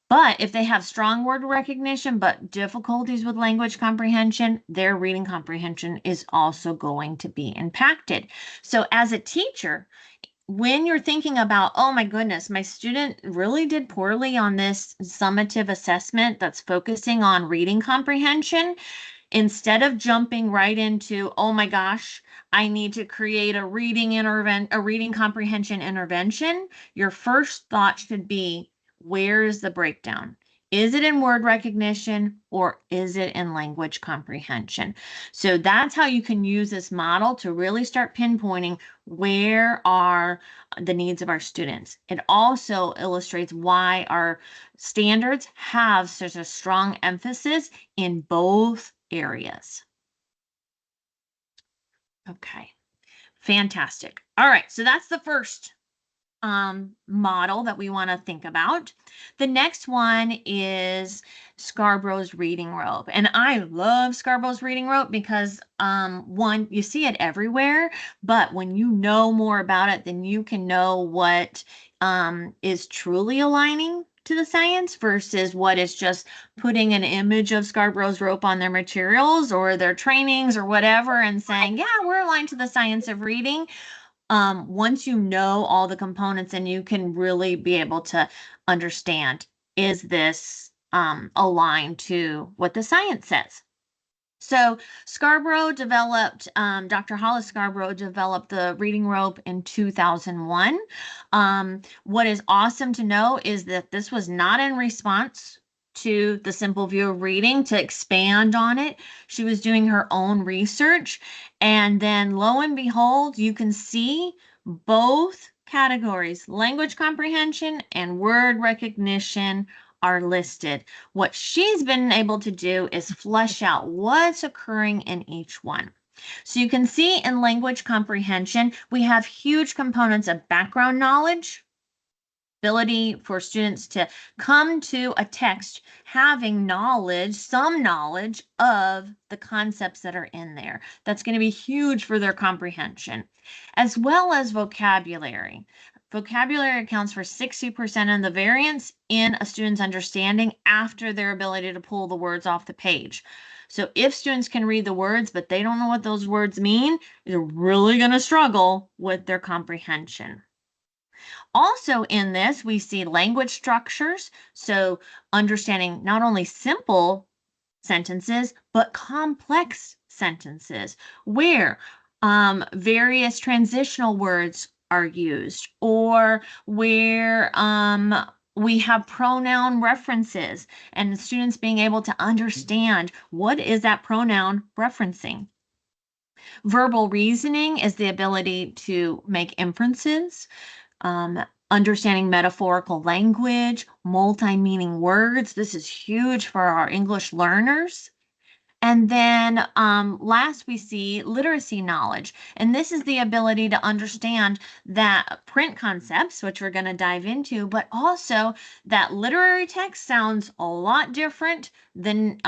But if they have strong word recognition but difficulties with language comprehension, their reading comprehension is also going to be impacted. So as a teacher, when you're thinking about, oh my goodness, my student really did poorly on this summative assessment that's focusing on reading comprehension, instead of jumping right into, oh my gosh, I need to create a reading comprehension intervention, your first thought should be, where is the breakdown? Is it in word recognition, or is it in language comprehension? So that's how you can use this model to really start pinpointing where are the needs of our students. It also illustrates why our standards have such a strong emphasis in both areas. Okay, fantastic. All right, so that's the first model that we want to think about. The next one is Scarborough's reading rope. And I love Scarborough's reading rope because one, you see it everywhere, but when you know more about it, then you can know what is truly aligning to the science versus what is just putting an image of Scarborough's rope on their materials or their trainings or whatever and saying, yeah, we're aligned to the science of reading. Once you know all the components, and you can really be able to understand, is this aligned to what the science says? So Scarborough developed, Dr. Hollis Scarborough developed the reading rope in 2001. What is awesome to know is that this was not in response to the simple view of reading to expand on it. She was doing her own research, and then lo and behold, you can see both categories, language comprehension and word recognition, are listed. What she's been able to do is flesh out what's occurring in each one. So you can see in language comprehension, we have huge components of background knowledge, ability for students to come to a text having knowledge, some knowledge of the concepts that are in there. That's going to be huge for their comprehension, as well as vocabulary. Vocabulary accounts for 60% of the variance in a student's understanding after their ability to pull the words off the page. So if students can read the words, but they don't know what those words mean, they're really going to struggle with their comprehension. Also in this, we see language structures. So understanding not only simple sentences, but complex sentences where various transitional words are used, or where we have pronoun references and students being able to understand what is that pronoun referencing. Verbal reasoning is the ability to make inferences, understanding metaphorical language, multi-meaning words. This is huge for our English learners. And then last we see literacy knowledge. And this is the ability to understand that print concepts, which we're going to dive into, but also that literary text sounds a lot different than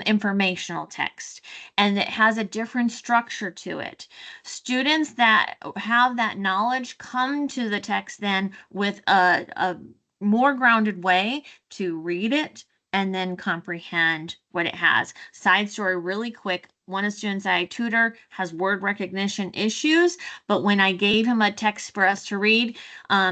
informational text. And it has a different structure to it. Students that have that knowledge come to the text then with a more grounded way to read it, and then comprehend what it has. Side story really quick. One of the students I tutor has word recognition issues, but when I gave him a text for us to read,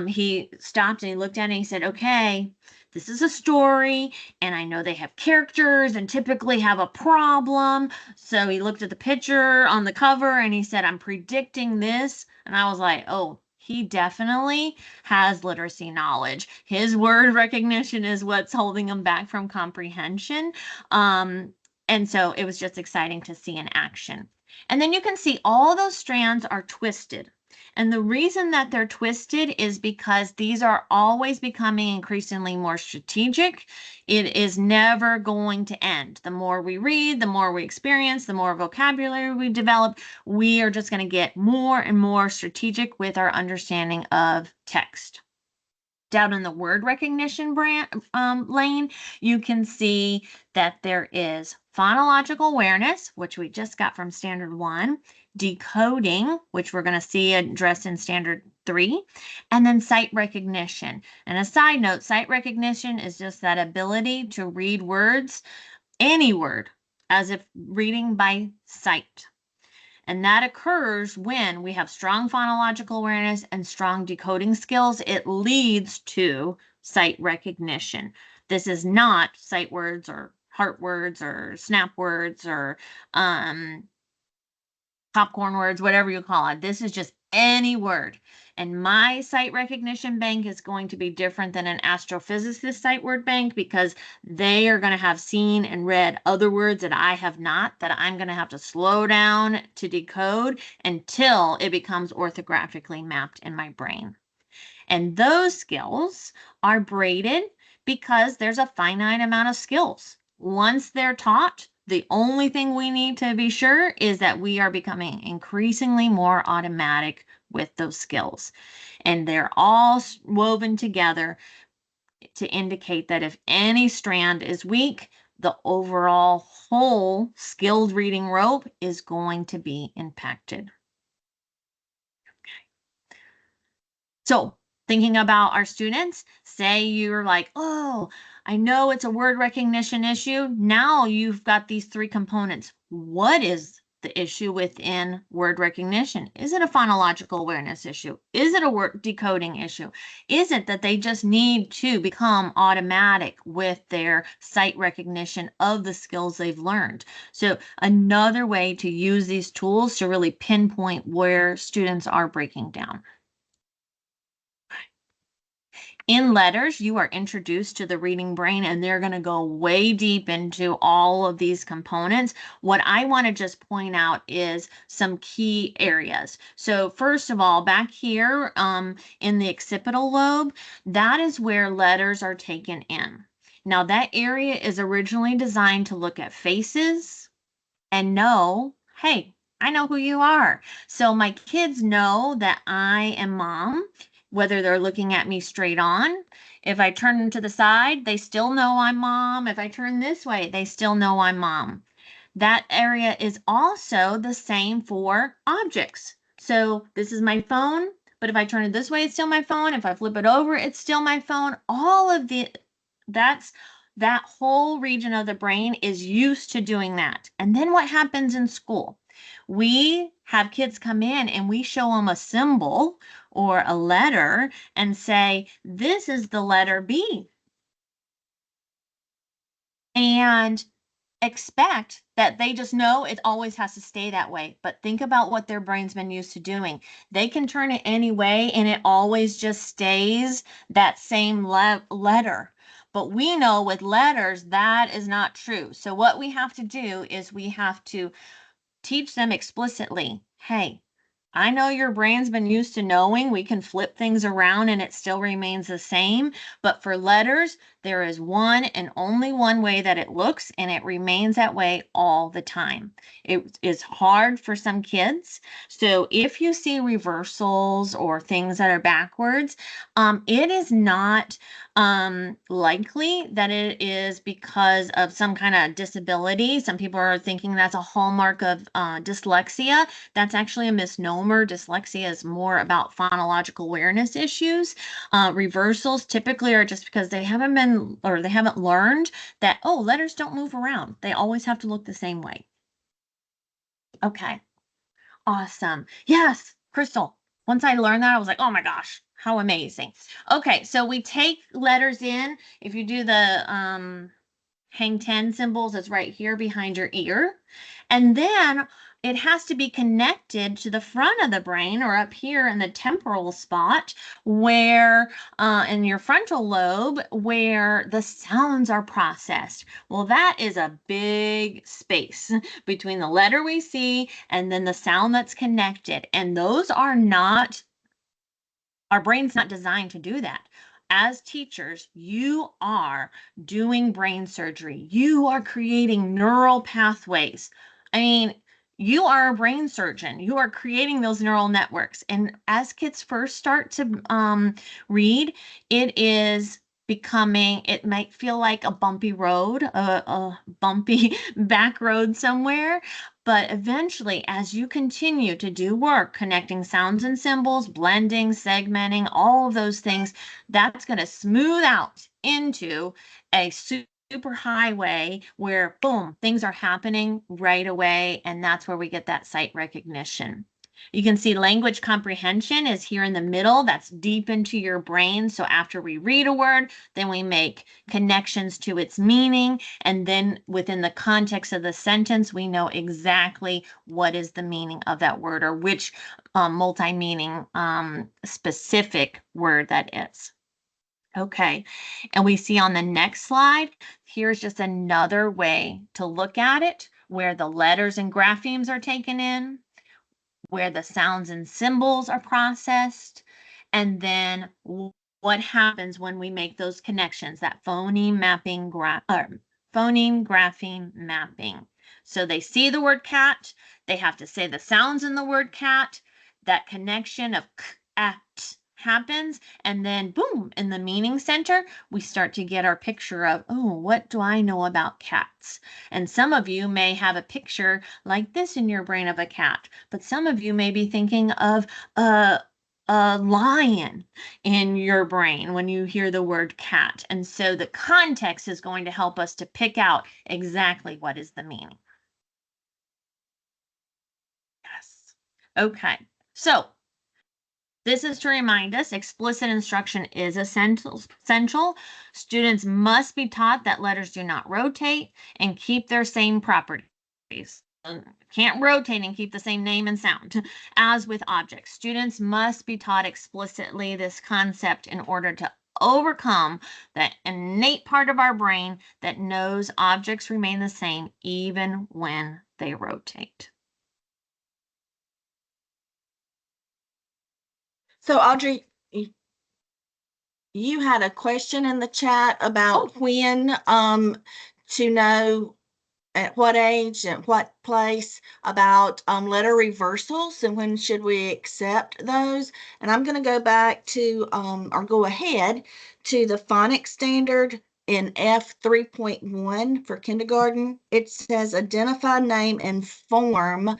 he stopped and he looked at it and he said, okay, this is a story, and I know they have characters and typically have a problem. So he looked at the picture on the cover and he said, I'm predicting this. And I was like, oh, he definitely has literacy knowledge. His word recognition is what's holding him back from comprehension. And so it was just exciting to see in action. And then you can see all those strands are twisted. And the reason that they're twisted is because these are always becoming increasingly more strategic. It is never going to end. The more we read, the more we experience, the more vocabulary we develop, we are just going to get more and more strategic with our understanding of text. Down in the word recognition lane, you can see that there is phonological awareness, which we just got from Standard 1, decoding, which we're going to see addressed in Standard 3, and then sight recognition. And a side note, sight recognition is just that ability to read words, any word, as if reading by sight. And that occurs when we have strong phonological awareness and strong decoding skills. It leads to sight recognition. This is not sight words or heart words or snap words or popcorn words, whatever you call it. This is just any word. And my sight recognition bank is going to be different than an astrophysicist sight word bank because they are going to have seen and read other words that I have not, that I'm going to have to slow down to decode until it becomes orthographically mapped in my brain. And those skills are braided because there's a finite amount of skills. Once they're taught, the only thing we need to be sure is that we are becoming increasingly more automatic with those skills. And they're all woven together to indicate that if any strand is weak, the overall whole skilled reading rope is going to be impacted. Okay. So thinking about our students, say you're like, oh, I know it's a word recognition issue. Now you've got these three components. What is the issue within word recognition? Is it a phonological awareness issue? Is it a word decoding issue? Is it that they just need to become automatic with their sight recognition of the skills they've learned? So another way to use these tools to really pinpoint where students are breaking down. In letters, you are introduced to the reading brain, and they're going to go way deep into all of these components. What I want to just point out is some key areas. So first of all, back here in the occipital lobe, that is where letters are taken in. Now, that area is originally designed to look at faces and know, hey, I know who you are. So my kids know that I am mom, whether they're looking at me straight on. If I turn to the side, they still know I'm mom. If I turn this way, they still know I'm mom. That area is also the same for objects. So this is my phone, but if I turn it this way, it's still my phone. If I flip it over, it's still my phone. All of that whole region of the brain is used to doing that. And then what happens in school? We have kids come in and we show them a symbol or a letter and say, this is the letter B. And expect that they just know it always has to stay that way. But think about what their brain's been used to doing. They can turn it any way and it always just stays that same letter. But we know with letters that is not true. So what we have to do is we have to teach them explicitly, hey, I know your brain's been used to knowing we can flip things around and it still remains the same, but for letters, there is one and only one way that it looks, and it remains that way all the time. It is hard for some kids. So if you see reversals or things that are backwards, it is not likely that it is because of some kind of disability. Some people are thinking that's a hallmark of dyslexia. That's actually a misnomer. Dyslexia is more about phonological awareness issues. Reversals typically are just because they haven't been or they haven't learned that, oh, letters don't move around. They always have to look the same way. Okay, awesome. Yes, Crystal. Once I learned that, I was like, oh my gosh, how amazing. Okay, so we take letters in. If you do the hang 10 symbols, it's right here behind your ear. And then it has to be connected to the front of the brain or up here in the temporal spot where in your frontal lobe where the sounds are processed. Well, that is a big space between the letter we see and then the sound that's connected. And those are not, our brain's not designed to do that. As teachers, you are doing brain surgery. You are creating neural pathways. I mean, you are a brain surgeon. You are creating those neural networks. And as kids first start to read, it is becoming, it might feel like a bumpy road, a bumpy back road somewhere. But eventually, as you continue to do work, connecting sounds and symbols, blending, segmenting, all of those things, that's going to smooth out into a super highway where, boom, things are happening right away. And that's where we get that sight recognition. You can see language comprehension is here in the middle. That's deep into your brain. So after we read a word, then we make connections to its meaning. And then within the context of the sentence, we know exactly what is the meaning of that word or which multi-meaning specific word that is. Okay, and we see on the next slide, here's just another way to look at it, where the letters and graphemes are taken in, where the sounds and symbols are processed, and then what happens when we make those connections, that phoneme mapping, phoneme grapheme mapping. So they see the word cat, they have to say the sounds in the word cat, that connection of k, at happens, and then boom, in the meaning center, we start to get our picture of, oh, what do I know about cats? And some of you may have a picture like this in your brain of a cat, but some of you may be thinking of a lion in your brain when you hear the word cat. And so the context is going to help us to pick out exactly what is the meaning. Yes. Okay. So this is to remind us explicit instruction is essential. Students must be taught that letters do not rotate and keep their same properties. Can't rotate and keep the same name and sound. As with objects, students must be taught explicitly this concept in order to overcome that innate part of our brain that knows objects remain the same even when they rotate. So Audrey, you had a question in the chat about when to know at what age and what place, about letter reversals and when should we accept those. And I'm going to go back to, or go ahead to the phonics standard in F 3.1 for kindergarten. It says identify, name, and form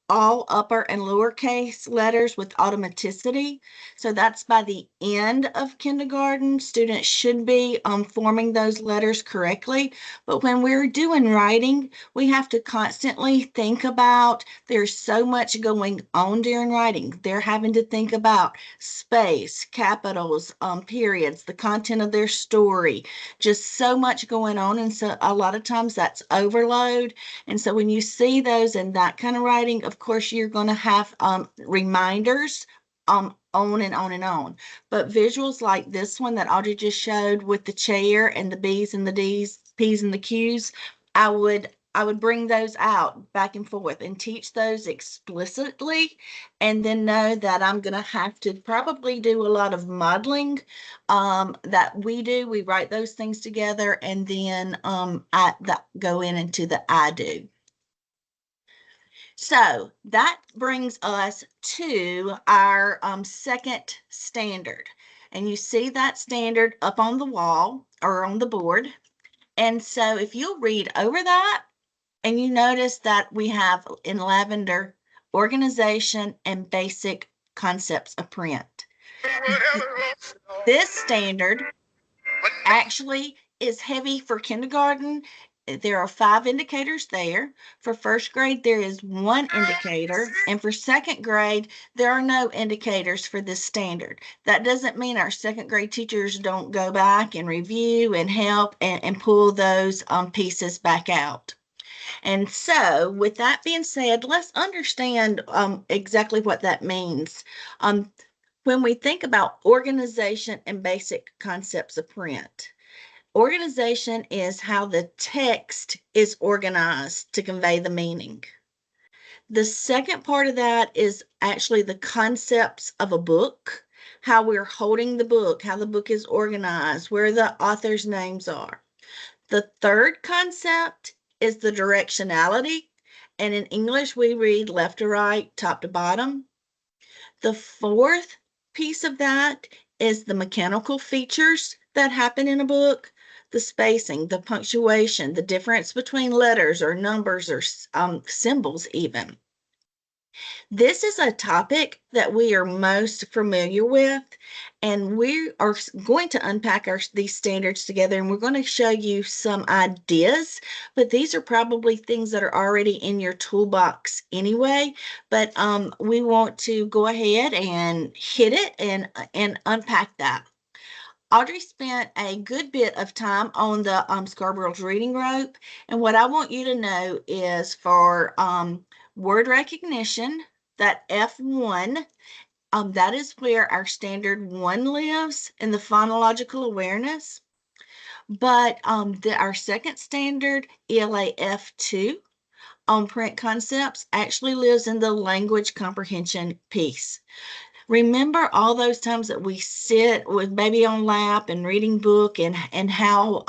all upper and lowercase letters with automaticity. So that's by the end of kindergarten. Students should be forming those letters correctly. But when we're doing writing, we have to constantly think about, there's so much going on during writing. They're having to think about space, capitals, periods, the content of their story, just so much going on. And so a lot of times that's overload. And so when you see those in that kind of writing, of course, you're going to have reminders on and on and on. But visuals like this one that Audrey just showed with the chair and the B's and the D's, P's and the Q's, I would bring those out back and forth and teach those explicitly, and then know that I'm going to have to probably do a lot of modeling that we do. We write those things together, and then go into the I do. So that brings us to our second standard. And you see that standard up on the wall or on the board. And so if you'll read over that, and you notice that we have in lavender organization and basic concepts of print. This standard actually is heavy for kindergarten. There are 5 indicators there. For first grade, there is 1 indicator. And for second grade, there are no indicators for this standard. That doesn't mean our second grade teachers don't go back and review and help and pull those pieces back out. And so with that being said, let's understand exactly what that means. When we think about organization and basic concepts of print, organization is how the text is organized to convey the meaning. The second part of that is actually the concepts of a book, how we're holding the book, how the book is organized, where the author's names are. The third concept is the directionality, and in English we read left to right, top to bottom. The fourth piece of that is the mechanical features that happen in a book, the spacing, the punctuation, the difference between letters or numbers or symbols even. This is a topic that we are most familiar with, and we are going to unpack these standards together, and we're going to show you some ideas, but these are probably things that are already in your toolbox anyway, but we want to go ahead and hit it and unpack that. Audrey spent a good bit of time on the Scarborough's reading rope, and what I want you to know is for word recognition, that F1, that is where our standard 1 lives in the phonological awareness. But our second standard, ELA F2, on print concepts, actually lives in the language comprehension piece. Remember all those times that we sit with baby on lap and reading book, and how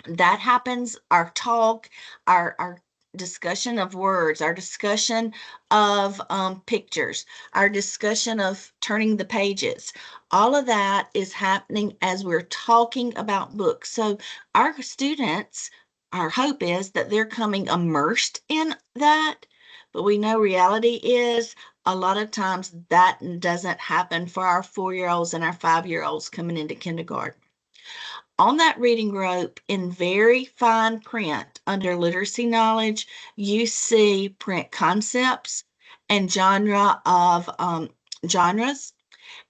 that happens, our talk, our discussion of words, our discussion of pictures, our discussion of turning the pages. All of that is happening as we're talking about books. So our students, our hope is that they're coming immersed in that, but we know reality is a lot of times that doesn't happen for our 4-year-olds and our 5-year-olds coming into kindergarten. On that reading rope, in very fine print under literacy knowledge, you see print concepts and genre of genres.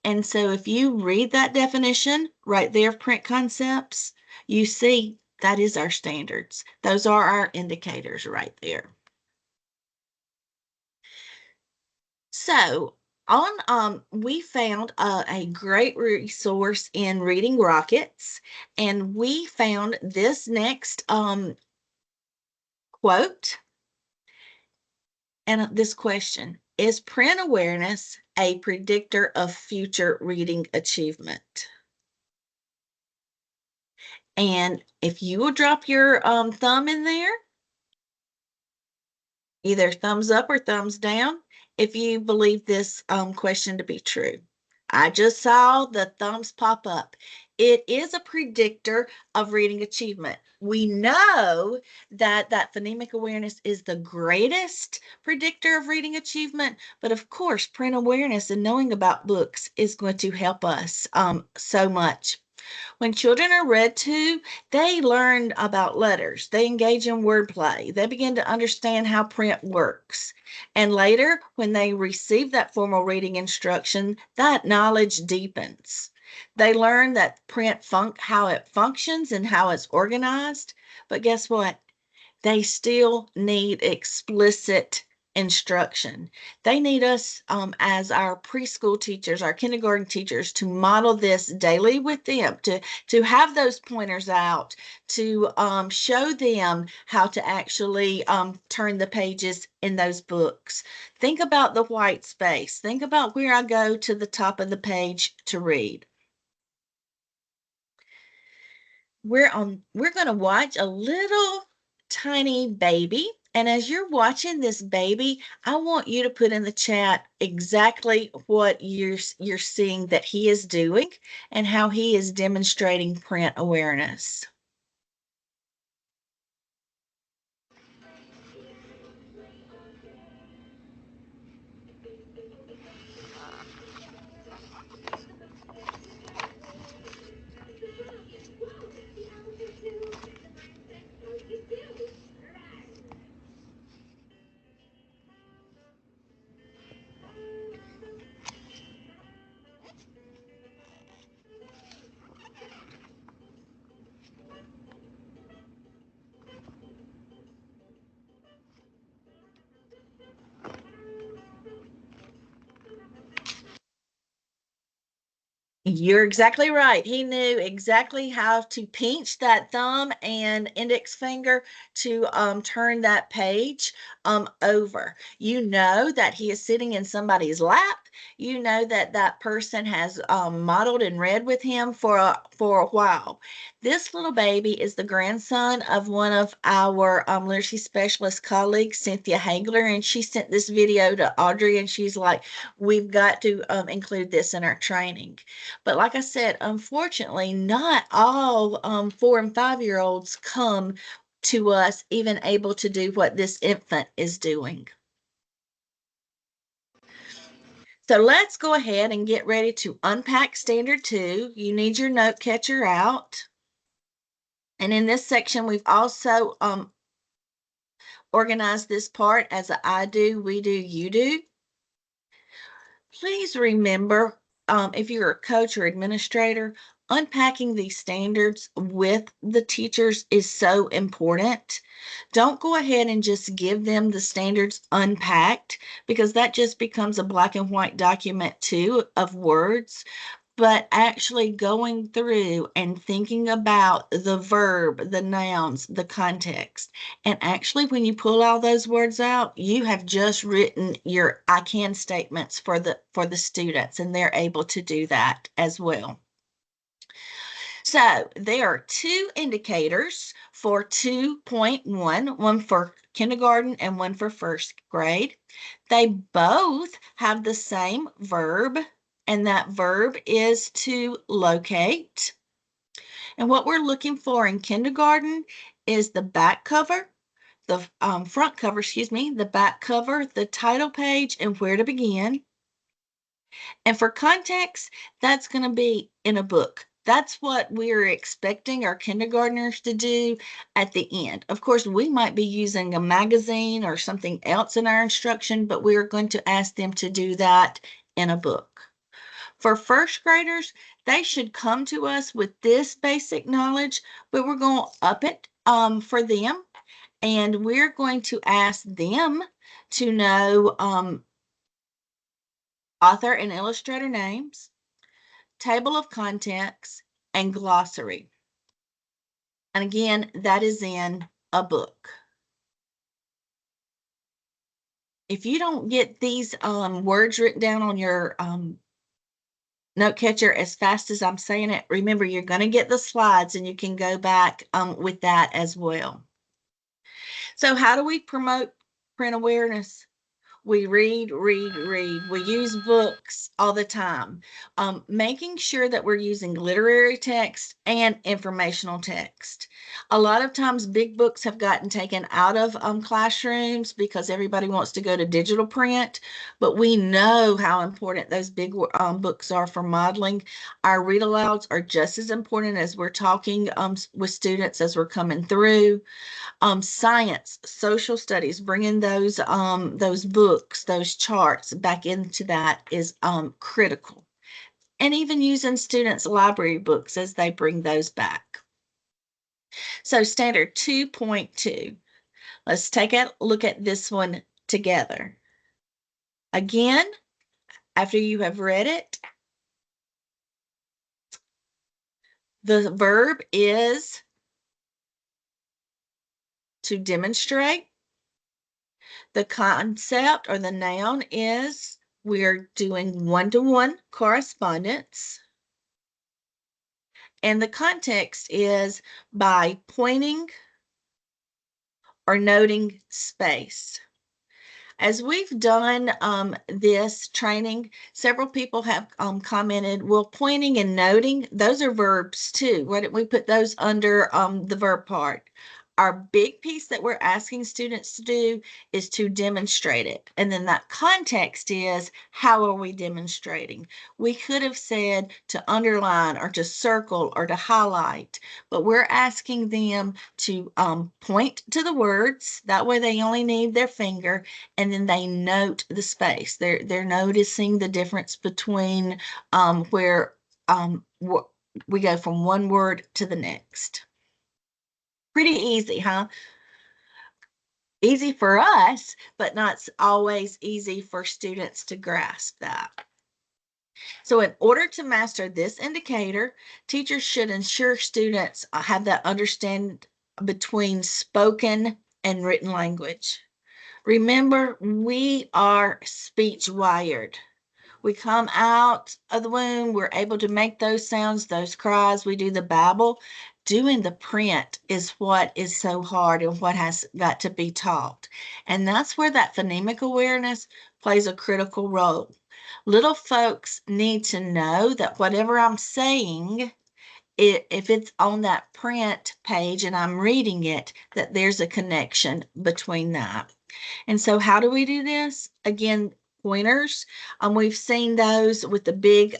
And so if you read that definition right there of print concepts, you see that is our standards. Those are our indicators right there. So we found a great resource in Reading Rockets, and we found this next quote and this question: is print awareness a predictor of future reading achievement? And if you will drop your thumb in there, Either thumbs up or thumbs down if you believe this question to be true. I just saw the thumbs pop up. It is a predictor of reading achievement. We know that phonemic awareness is the greatest predictor of reading achievement, but of course, print awareness and knowing about books is going to help us so much. When children are read to, they learn about letters. They engage in wordplay. They begin to understand how print works. And later, when they receive that formal reading instruction, that knowledge deepens. They learn that how it functions and how it's organized. But guess what? They still need explicit instruction. They need us as our preschool teachers, our kindergarten teachers, to model this daily with them, to have those pointers out, to show them how to actually turn the pages in those books. Think about the white space. Think about where I go to the top of the page to read. We're going to watch a little tiny baby. And as you're watching this baby, I want you to put in the chat exactly what you're seeing that he is doing and how he is demonstrating print awareness. You're exactly right. He knew exactly how to pinch that thumb and index finger to turn that page over. You know that he is sitting in somebody's lap. You know that that person has modeled and read with him for a while. This little baby is the grandson of one of our literacy specialist colleagues, Cynthia Hagler, and she sent this video to Audrey, and she's like, we've got to include this in our training. But like I said, unfortunately, not all 4 and 5-year-olds come to us even able to do what this infant is doing. So let's go ahead and get ready to unpack Standard 2. You need your note catcher out. And in this section, we've also organized this part as a I do, we do, you do. Please remember, if you're a coach or administrator, unpacking these standards with the teachers is so important. Don't go ahead and just give them the standards unpacked, because that just becomes a black and white document too of words. But actually going through and thinking about the verb, the nouns, the context. And actually, when you pull all those words out, you have just written your I can statements for the students, and they're able to do that as well. So there are two indicators for 2.1, one for kindergarten and one for first grade. They both have the same verb, and that verb is to locate. And what we're looking for in kindergarten is the back cover, the front cover, the back cover, the title page, and where to begin. And for context, that's going to be in a book. That's what we're expecting our kindergartners to do at the end. Of course, we might be using a magazine or something else in our instruction, but we're going to ask them to do that in a book. For first graders, they should come to us with this basic knowledge, but we're going to up it for them. And we're going to ask them to know author and illustrator names, table of contents, and glossary. And again, that is in a book. If you don't get these words written down on your note catcher as fast as I'm saying it, remember, you're going to get the slides and you can go back with that as well. So how do we promote Print awareness. We read. We use books all the time. Making sure that we're using literary text and informational text. A lot of times big books have gotten taken out of classrooms because everybody wants to go to digital print, but we know how important those big books are for modeling. Our read alouds are just as important as we're talking with students as we're coming through. Science, social studies, bringing those books, those charts back into that is critical. And even using students' library books as they bring those back. So standard 2.2. Let's take a look at this one together. Again, after you have read it, the verb is to demonstrate. The concept or the noun is we're doing one-to-one correspondence. And the context is by pointing or noting space. As we've done this training, several people have commented, well, pointing and noting, those are verbs too. Why don't we put those under the verb part? Our big piece that we're asking students to do is to demonstrate it. And then that context is, how are we demonstrating? We could have said to underline or to circle or to highlight, but we're asking them to point to the words. That way they only need their finger, and then they note the space. They're noticing the difference between where we go from one word to the next. Pretty easy, huh? Easy for us, but not always easy for students to grasp that. So in order to master this indicator, teachers should ensure students have that understanding between spoken and written language. Remember, we are speech wired. We come out of the womb, we're able to make those sounds, those cries, we do the babble. Doing the print is what is so hard and what has got to be taught. And that's where that phonemic awareness plays a critical role. Little folks need to know that whatever I'm saying, if it's on that print page and I'm reading it, that there's a connection between that. And so how do we do this? Again, pointers. We've seen those with the big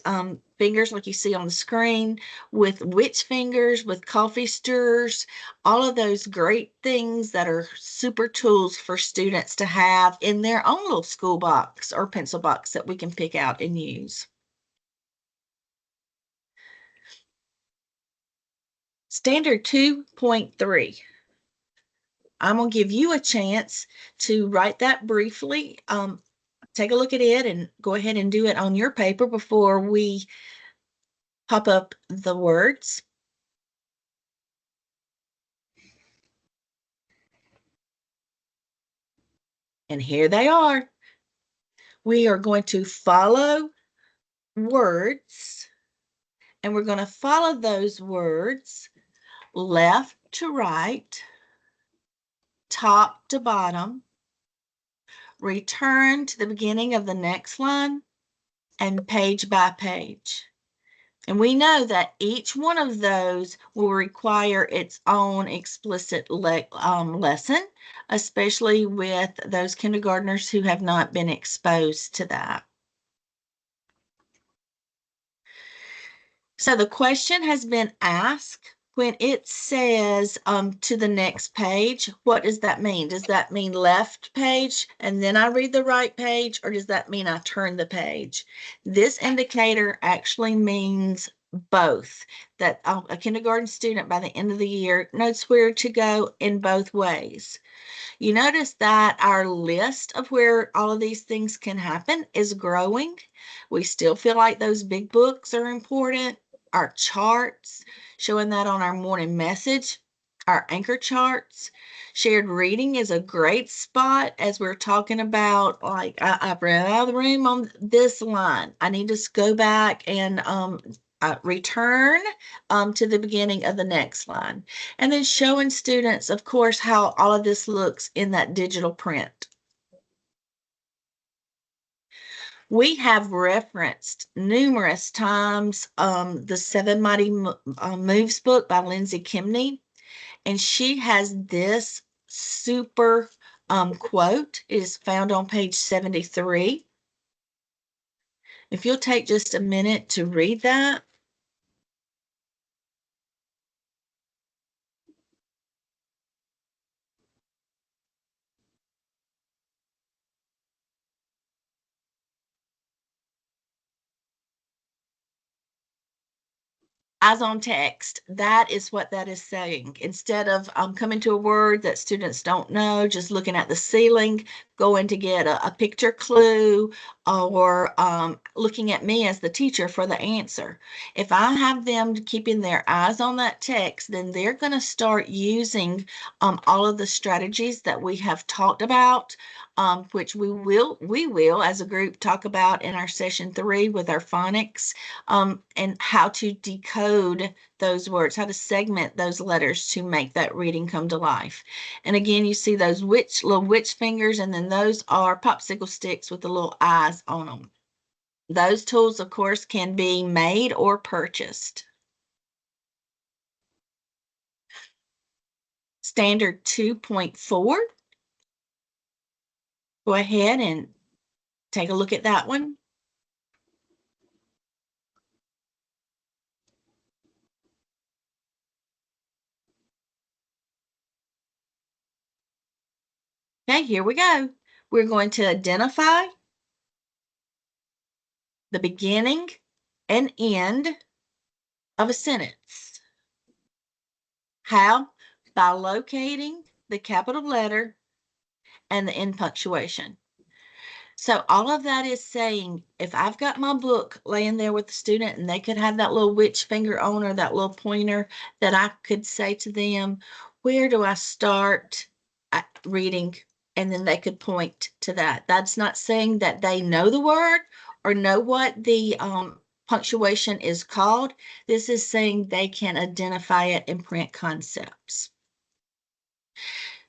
fingers like you see on the screen, with witch fingers, with coffee stirrers, all of those great things that are super tools for students to have in their own little school box or pencil box that we can pick out and use. Standard 2.3. I'm going to give you a chance to write that briefly. Take a look at it and go ahead and do it on your paper before we pop up the words. And here they are. We are going to follow words, and we're going to follow those words left to right, top to bottom, return to the beginning of the next line, and page by page. And we know that each one of those will require its own explicit lesson, especially with those kindergartners who have not been exposed to that. So the question has been asked. When it says to the next page, what does that mean? Does that mean left page and then I read the right page, or does that mean I turn the page? This indicator actually means both, that a kindergarten student by the end of the year knows where to go in both ways. You notice that our list of where all of these things can happen is growing. We still feel like those big books are important. Our charts, showing that on our morning message, our anchor charts. Shared reading is a great spot as we're talking about, like, I've ran out of the room on this line. I need to go back and return to the beginning of the next line. And then showing students, of course, how all of this looks in that digital print. We have referenced numerous times the Seven Mighty Moves book by Lindsay Kimney, and she has this super quote. It is found on page 73. If you'll take just a minute to read that. Eyes on text. That is what that is saying. Instead of coming to a word that students don't know, just looking at the ceiling, going to get a picture clue, or looking at me as the teacher for the answer. If I have them keeping their eyes on that text, then they're going to start using all of the strategies that we have talked about, which we will as a group talk about in our session 3 with our phonics, and how to decode those words, how to segment those letters to make that reading come to life. And again, you see those little witch fingers, and then those are popsicle sticks with the little eyes on them. Those tools, of course, can be made or purchased. Standard 2.4. Go ahead and take a look at that one. Okay, here we go. We're going to identify the beginning and end of a sentence. How? By locating the capital letter and the end punctuation. So all of that is saying, if I've got my book laying there with the student and they could have that little witch finger on or that little pointer, that I could say to them, where do I start reading? And then they could point to that. That's not saying that they know the word or know what the punctuation is called. This is saying they can identify it in print concepts.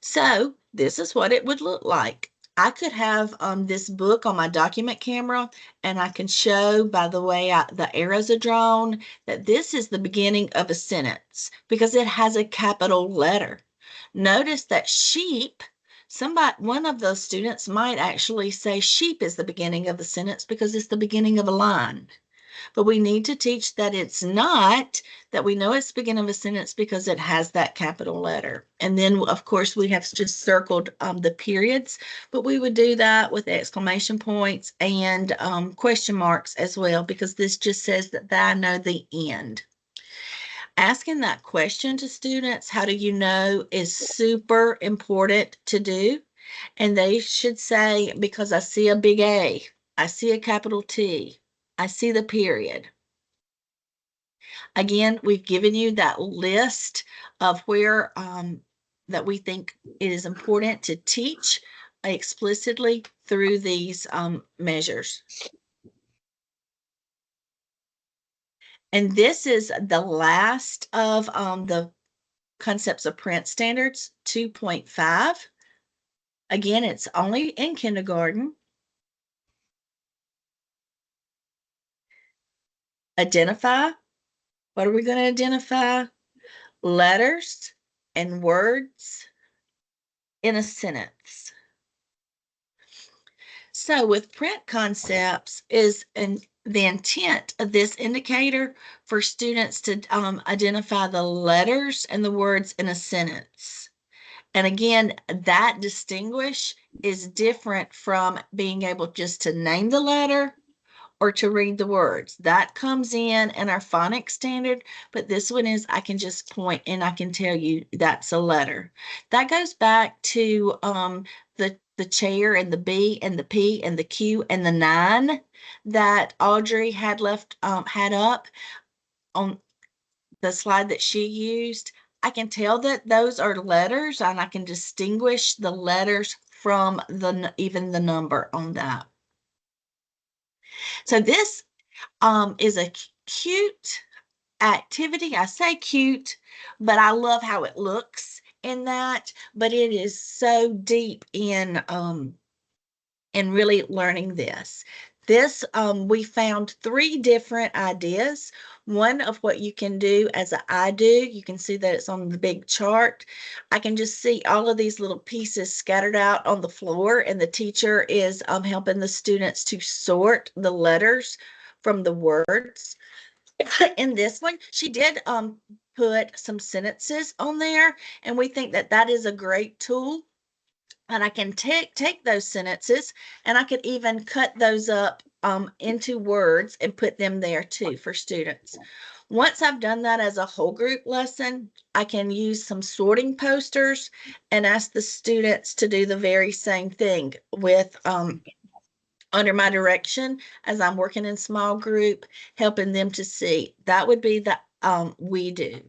So this is what it would look like. I could have this book on my document camera, and I can show by the way the arrows are drawn that this is the beginning of a sentence because it has a capital letter. Notice that sheep, one of those students might actually say sheep is the beginning of the sentence because it's the beginning of a line. But we need to teach that it's not, that we know it's the beginning of a sentence because it has that capital letter. And then, of course, we have just circled the periods, but we would do that with exclamation points and question marks as well, because this just says that I know the end. Asking that question to students, how do you know, is super important to do. And they should say, because I see a big A, I see a capital T, I see the period. Again, we've given you that list of where that we think it is important to teach explicitly through these measures. And this is the last of the concepts of print standards, 2.5. Again, it's only in kindergarten. Identify. What are we going to identify? Letters and words in a sentence. So with print concepts is the intent of this indicator for students to identify the letters and the words in a sentence. And again, that distinguish is different from being able just to name the letter or to read the words. That comes in our phonics standard, but this one is I can just point and I can tell you that's a letter. That goes back to the chair and the B and the P and the Q and the 9 that Audrey had left had up on the slide that she used. I can tell that those are letters, and I can distinguish the letters from even the number on that. So this is a cute activity. I say cute, but I love how it looks in that, but it is so deep in really learning this. This, we found 3 different ideas. One of what you can do as I do, you can see that it's on the big chart. I can just see all of these little pieces scattered out on the floor, and the teacher is helping the students to sort the letters from the words. In this one, she did put some sentences on there, and we think that that is a great tool. And I can take those sentences, and I could even cut those up into words and put them there too for students. Once I've done that as a whole group lesson, I can use some sorting posters and ask the students to do the very same thing with under my direction as I'm working in small group, helping them to see. That would be the we do.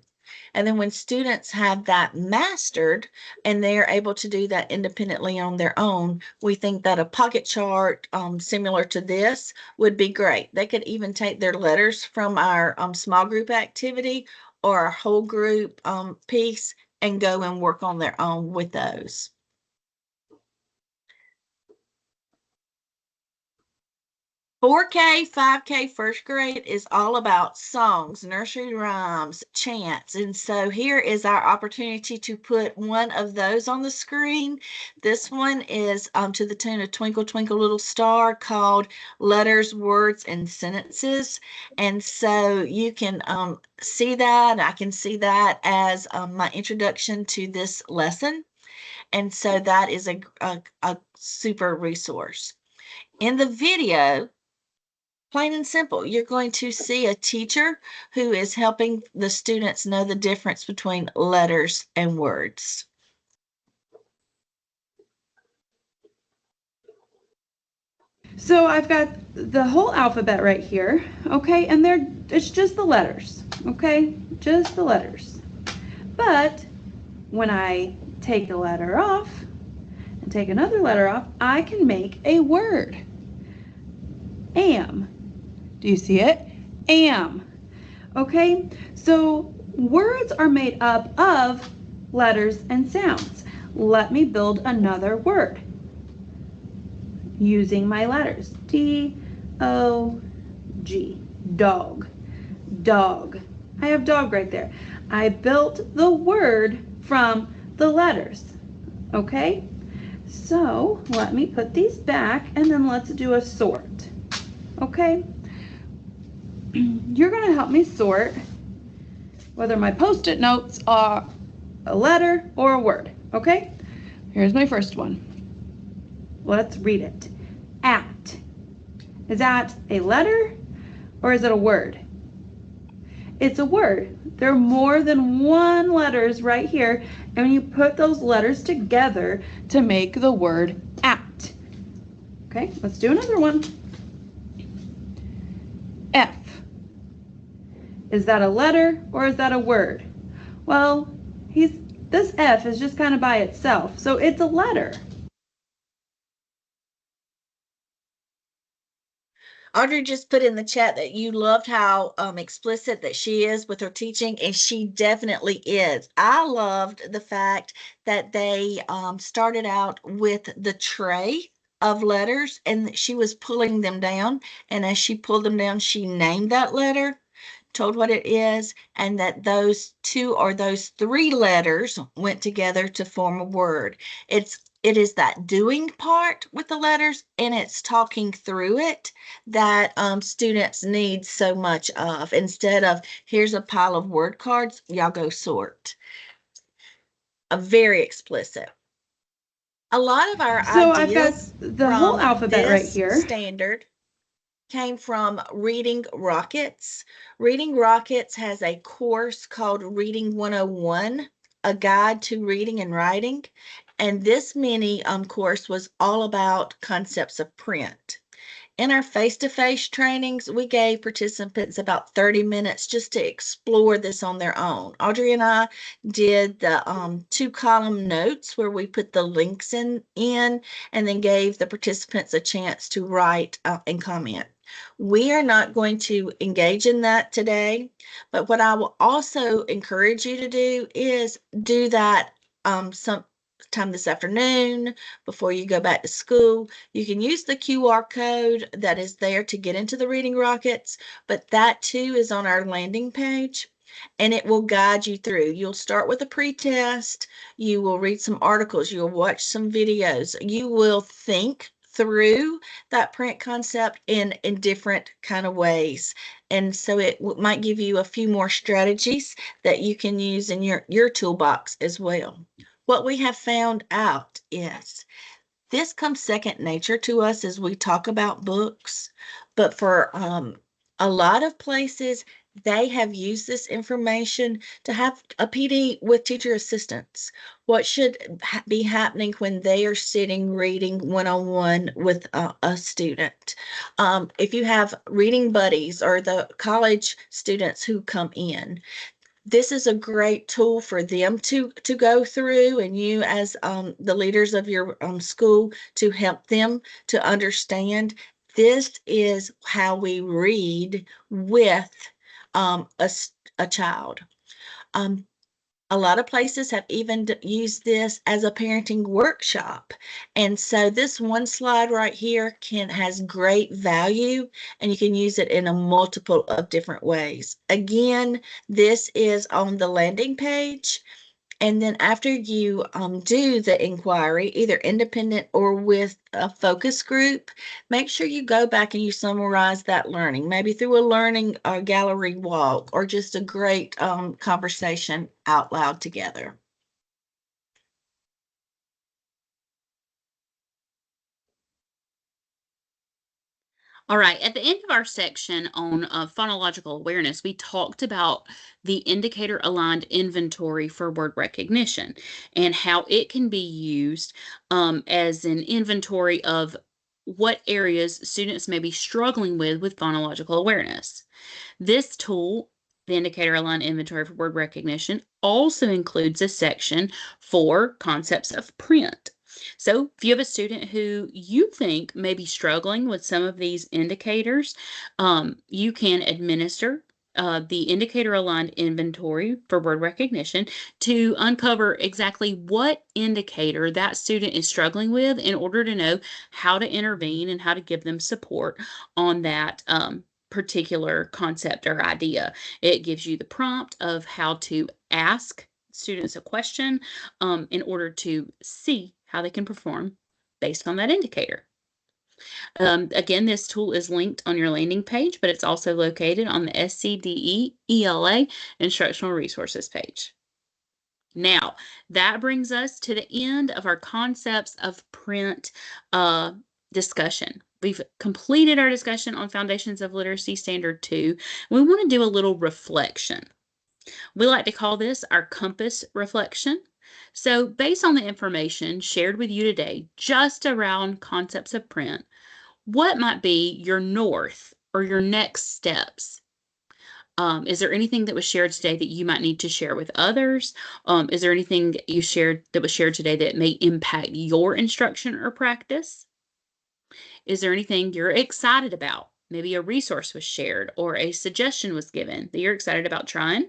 And then when students have that mastered and they're able to do that independently on their own, we think that a pocket chart similar to this would be great. They could even take their letters from our small group activity or our whole group piece and go and work on their own with those. 4K, 5K, first grade is all about songs, nursery rhymes, chants. And so here is our opportunity to put one of those on the screen. This one is to the tune of Twinkle, Twinkle, Little Star, called Letters, Words, and Sentences. And so you can see that. I can see that as my introduction to this lesson. And so that is a super resource. In the video, plain and simple, you're going to see a teacher who is helping the students know the difference between letters and words. So I've got the whole alphabet right here, okay, and it's just the letters, okay, just the letters. But when I take a letter off and take another letter off, I can make a word. Am. Do you see it? Am. Okay, so words are made up of letters and sounds. Let me build another word using my letters. D-O-G. Dog. Dog. I have dog right there. I built the word from the letters. Okay? So let me put these back and then let's do a sort. Okay? You're going to help me sort whether my post-it notes are a letter or a word. Okay? Here's my first one. Let's read it. At. Is that a letter or is it a word? It's a word. There are more than one letters right here, and you put those letters together to make the word at. Okay, let's do another one. F. Is that a letter or is that a word? Well, this F is just kind of by itself, so it's a letter. Audrey just put in the chat that you loved how explicit that she is with her teaching, and she definitely is. I loved the fact that they started out with the tray of letters and she was pulling them down, and as she pulled them down, she named that letter, told what it is, and that those 2 or those 3 letters went together to form a word. It is that doing part with the letters, and it's talking through it that students need so much of. Instead of, here's a pile of word cards, y'all go sort. Very explicit. A lot of our So I've got ideas the whole alphabet right here. Standard came from Reading Rockets. Reading Rockets has a course called Reading 101, a guide to reading and writing. And this mini course was all about concepts of print. In our face-to-face trainings, we gave participants about 30 minutes just to explore this on their own. Audrey and I did the 2-column notes where we put the links in and then gave the participants a chance to write and comment. We are not going to engage in that today, but what I will also encourage you to do is do that time this afternoon, before you go back to school. You can use the QR code that is there to get into the Reading Rockets, but that too is on our landing page, and it will guide you through. You'll start with a pre-test, you will read some articles, you'll watch some videos, you will think through that print concept in different kind of ways. And so it might give you a few more strategies that you can use in your toolbox as well. What we have found out is this comes second nature to us as we talk about books, but for a lot of places, they have used this information to have a PD with teacher assistants. What should be happening when they are sitting reading one-on-one with a student? If you have reading buddies or the college students who come in, this is a great tool for them to go through, and you as the leaders of your school to help them to understand. This is how we read with a child. A lot of places have even used this as a parenting workshop. And so this one slide right here has great value, and you can use it in a multiple of different ways. Again, this is on the landing page. And then after you do the inquiry, either independent or with a focus group, make sure you go back and you summarize that learning, maybe through a learning gallery walk or just a great conversation out loud together. All right, at the end of our section on phonological awareness, we talked about the indicator-aligned inventory for word recognition and how it can be used as an inventory of what areas students may be struggling with phonological awareness. This tool, the indicator-aligned inventory for word recognition, also includes a section for concepts of print. So if you have a student who you think may be struggling with some of these indicators, you can administer the indicator-aligned inventory for word recognition to uncover exactly what indicator that student is struggling with in order to know how to intervene and how to give them support on that particular concept or idea. It gives you the prompt of how to ask students a question in order to see how they can perform based on that indicator. Again, this tool is linked on your landing page, but it's also located on the SC ELA Instructional Resources page. Now, that brings us to the end of our concepts of print discussion. We've completed our discussion on Foundations of Literacy Standard 2. We want to do a little reflection. We like to call this our compass reflection. So based on the information shared with you today, just around concepts of print, what might be your north or your next steps? Is there anything that was shared today that you might need to share with others? Is there anything that you shared that was shared today that may impact your instruction or practice? Is there anything you're excited about? Maybe a resource was shared or a suggestion was given that you're excited about trying?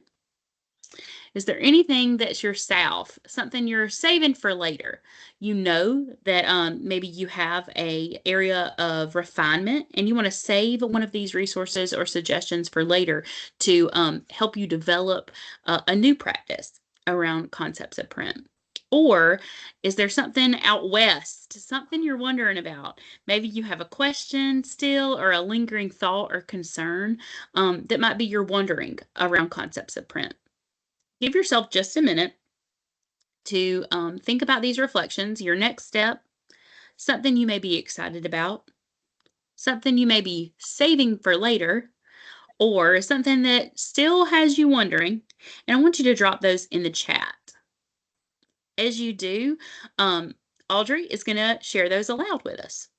Is there anything that's your salve, something you're saving for later? You know that maybe you have a area of refinement and you want to save one of these resources or suggestions for later to help you develop a new practice around concepts of print. Or is there something out west, something you're wondering about? Maybe you have a question still or a lingering thought or concern that might be you're wondering around concepts of print. Give yourself just a minute to think about these reflections, your next step, something you may be excited about, something you may be saving for later, or something that still has you wondering. And I want you to drop those in the chat. As you do, Audrey is going to share those aloud with us.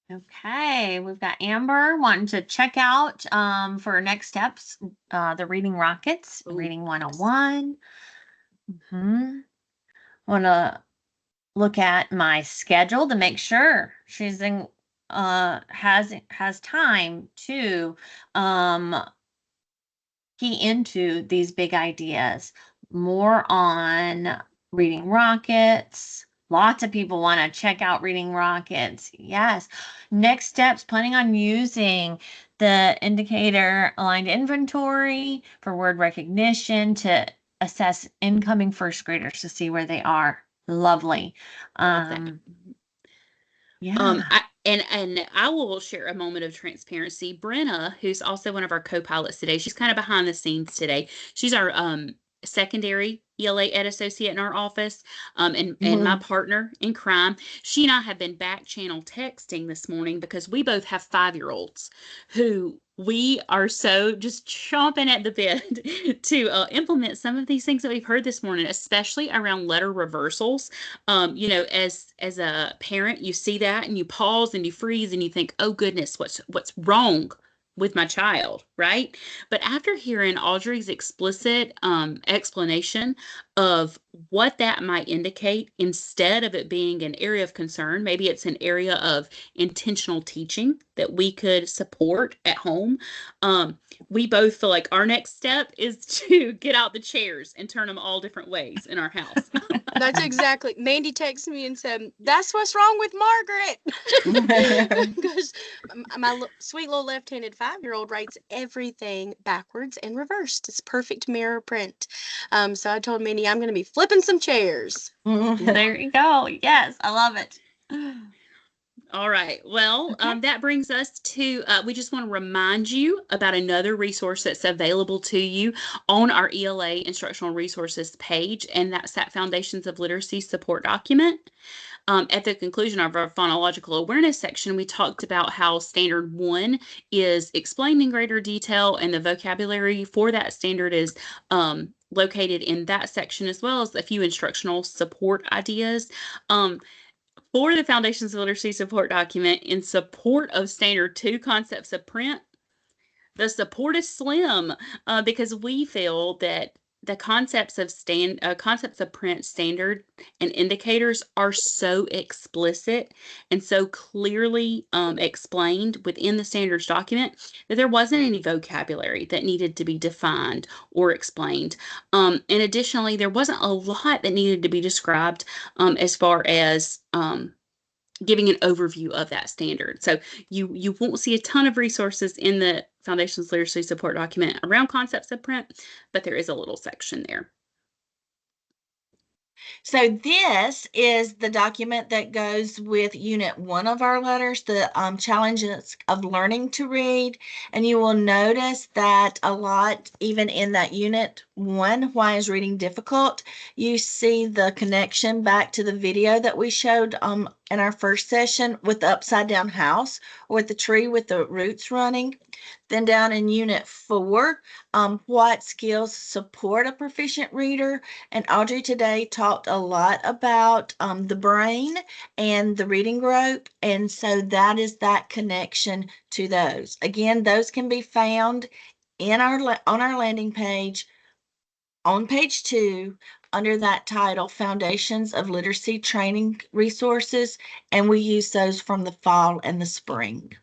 Okay, we've got Amber wanting to check out for next steps, the Reading Rockets, Ooh. Reading 101. Want to look at my schedule to make sure she's in has time to key into these big ideas. More on Reading Rockets. Lots of people want to check out Reading Rockets. Yes. Next steps, planning on using the indicator aligned inventory for word recognition to assess incoming first graders to see where they are. Lovely. Love that. Yeah. And I will share a moment of transparency. Brenna, who's also one of our co-pilots today, she's kind of behind the scenes today. She's our secondary ELA Ed associate in our office, and my partner in crime. She and I have been back channel texting this morning because we both have 5-year-olds who we are so just chomping at the bit to implement some of these things that we've heard this morning, especially around letter reversals. As a parent, you see that and you pause and you freeze and you think, oh goodness, what's wrong with my child, right? But after hearing Audrey's explicit explanation of what that might indicate, instead of it being an area of concern, maybe it's an area of intentional teaching that we could support at home. We both feel like our next step is to get out the chairs and turn them all different ways in our house. That's exactly. Mandy texted me and said, "That's what's wrong with Margaret." Because my sweet little left-handed 5-year-old writes everything backwards and reversed. It's perfect mirror print. So I told Mandy I'm going to be flipping some chairs. There you go. Yes, I love it. All right. Well, that brings us to, we just want to remind you about another resource that's available to you on our ELA instructional resources page, and that's that Foundations of Literacy support document. At the conclusion of our phonological awareness section, we talked about how Standard 1 is explained in greater detail, and the vocabulary for that standard is located in that section, as well as a few instructional support ideas. For the Foundations of Literacy support document, in support of Standard 2 concepts of print, the support is slim because we feel that the concepts of print standard and indicators are so explicit and so clearly explained within the standards document that there wasn't any vocabulary that needed to be defined or explained. And additionally, there wasn't a lot that needed to be described as far as giving an overview of that standard. So you won't see a ton of resources in the Foundations Literacy Support document around concepts of print, but there is a little section there. So this is the document that goes with Unit 1 of our letters, the challenges of learning to read. And you will notice that a lot, even in that Unit 1, why is reading difficult? You see the connection back to the video that we showed in our first session with the upside down house or with the tree with the roots running. Then down in Unit 4, what skills support a proficient reader? And Audrey today talked a lot about the brain and the reading group, and so that is that connection to those. Again, those can be found in on our landing page on page 2 under that title, Foundations of Literacy Training Resources, and we use those from the fall and the spring.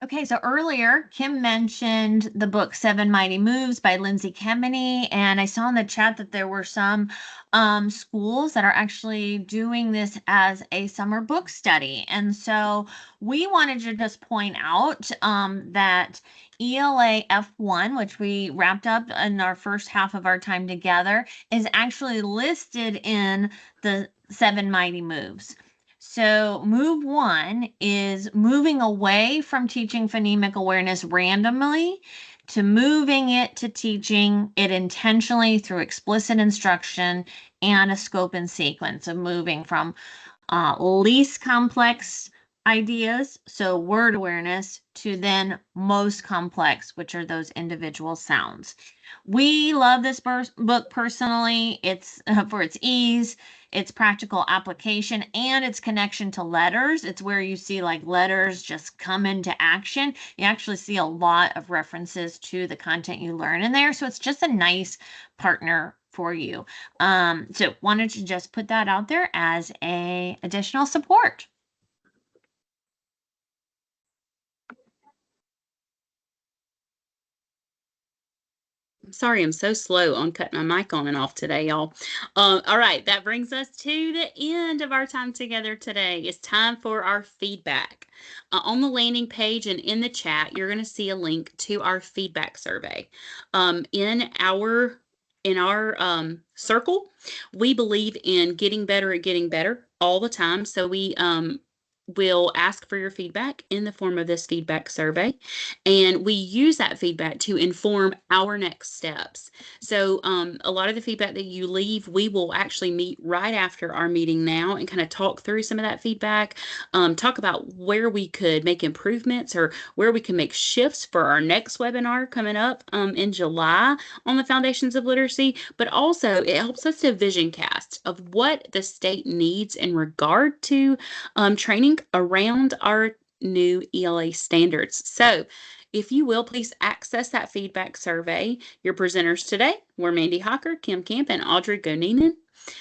Okay, so earlier, Kim mentioned the book 7 Mighty Moves by Lindsay Kemeny, and I saw in the chat that there were some schools that are actually doing this as a summer book study. And so we wanted to just point out that ELA F1, which we wrapped up in our first half of our time together, is actually listed in the 7 Mighty Moves. So move 1 is moving away from teaching phonemic awareness randomly to moving it to teaching it intentionally through explicit instruction and a scope and sequence of moving from least complex ideas, so word awareness, to then most complex, which are those individual sounds. We love this book personally. It's for its ease, its practical application, and its connection to letters. It's where you see like letters just come into action. You actually see a lot of references to the content you learn in there. So it's just a nice partner for you. So wanted to just put that out there as a additional support. Sorry, I'm so slow on cutting my mic on and off today, y'all. All right, that brings us to the end of our time together today. It's time for our feedback. On the landing page and in the chat, you're going to see a link to our feedback survey. In our circle, we believe in getting better at getting better all the time. So we will ask for your feedback in the form of this feedback survey. And we use that feedback to inform our next steps. So a lot of the feedback that you leave, we will actually meet right after our meeting now and kind of talk through some of that feedback, talk about where we could make improvements or where we can make shifts for our next webinar coming up in July on the foundations of literacy. But also it helps us to vision cast of what the state needs in regard to training around our new ELA standards. So if you will, please access that feedback survey. Your presenters today were Mandy Hocker, Kim Camp, and Audrey Goninen.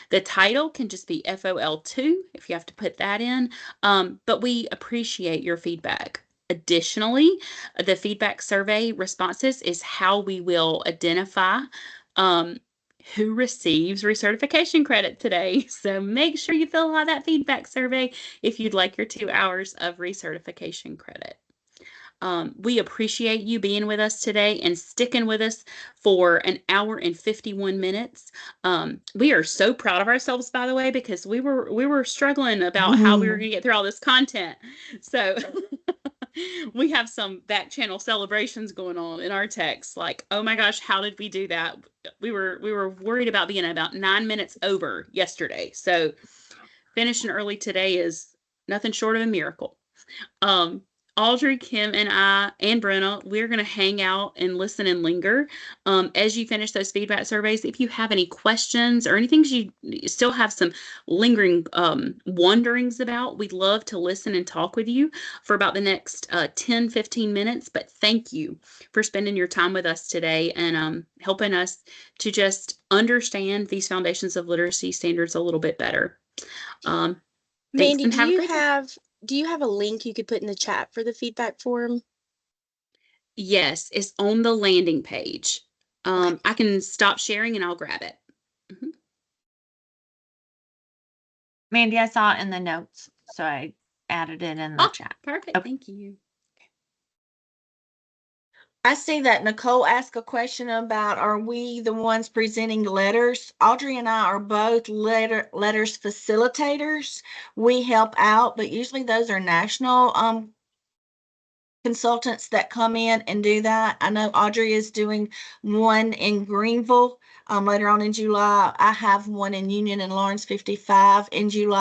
The title can just be FOL2 if you have to put that in, but we appreciate your feedback. Additionally, the feedback survey responses is how we will identify who receives recertification credit today. So make sure you fill out that feedback survey if you'd like your 2 hours of recertification credit. We appreciate you being with us today and sticking with us for an hour and 51 minutes. We are so proud of ourselves, by the way, because we were struggling about how we were going to get through all this content. So we have some back channel celebrations going on in our text. Like, oh my gosh, how did we do that? We were worried about being about 9 minutes over yesterday. So finishing early today is nothing short of a miracle. Audrey, Kim, and I, and Brenna, we're going to hang out and listen and linger as you finish those feedback surveys. If you have any questions or anything you still have some lingering wonderings about, we'd love to listen and talk with you for about the next 10, 15 minutes. But thank you for spending your time with us today and helping us to just understand these foundations of literacy standards a little bit better. Mandy, do you have a link you could put in the chat for the feedback form? Yes, it's on the landing page. Okay. I can stop sharing and I'll grab it. Mm-hmm. Mandy, I saw it in the notes, so I added it in the chat. Perfect. Okay. Thank you. I see that Nicole asked a question about, are we the ones presenting letters? Audrey and I are both letters facilitators. We help out, but usually those are national consultants that come in and do that. I know Audrey is doing one in Greenville later on in July. I have one in Union and Lawrence 55 in July.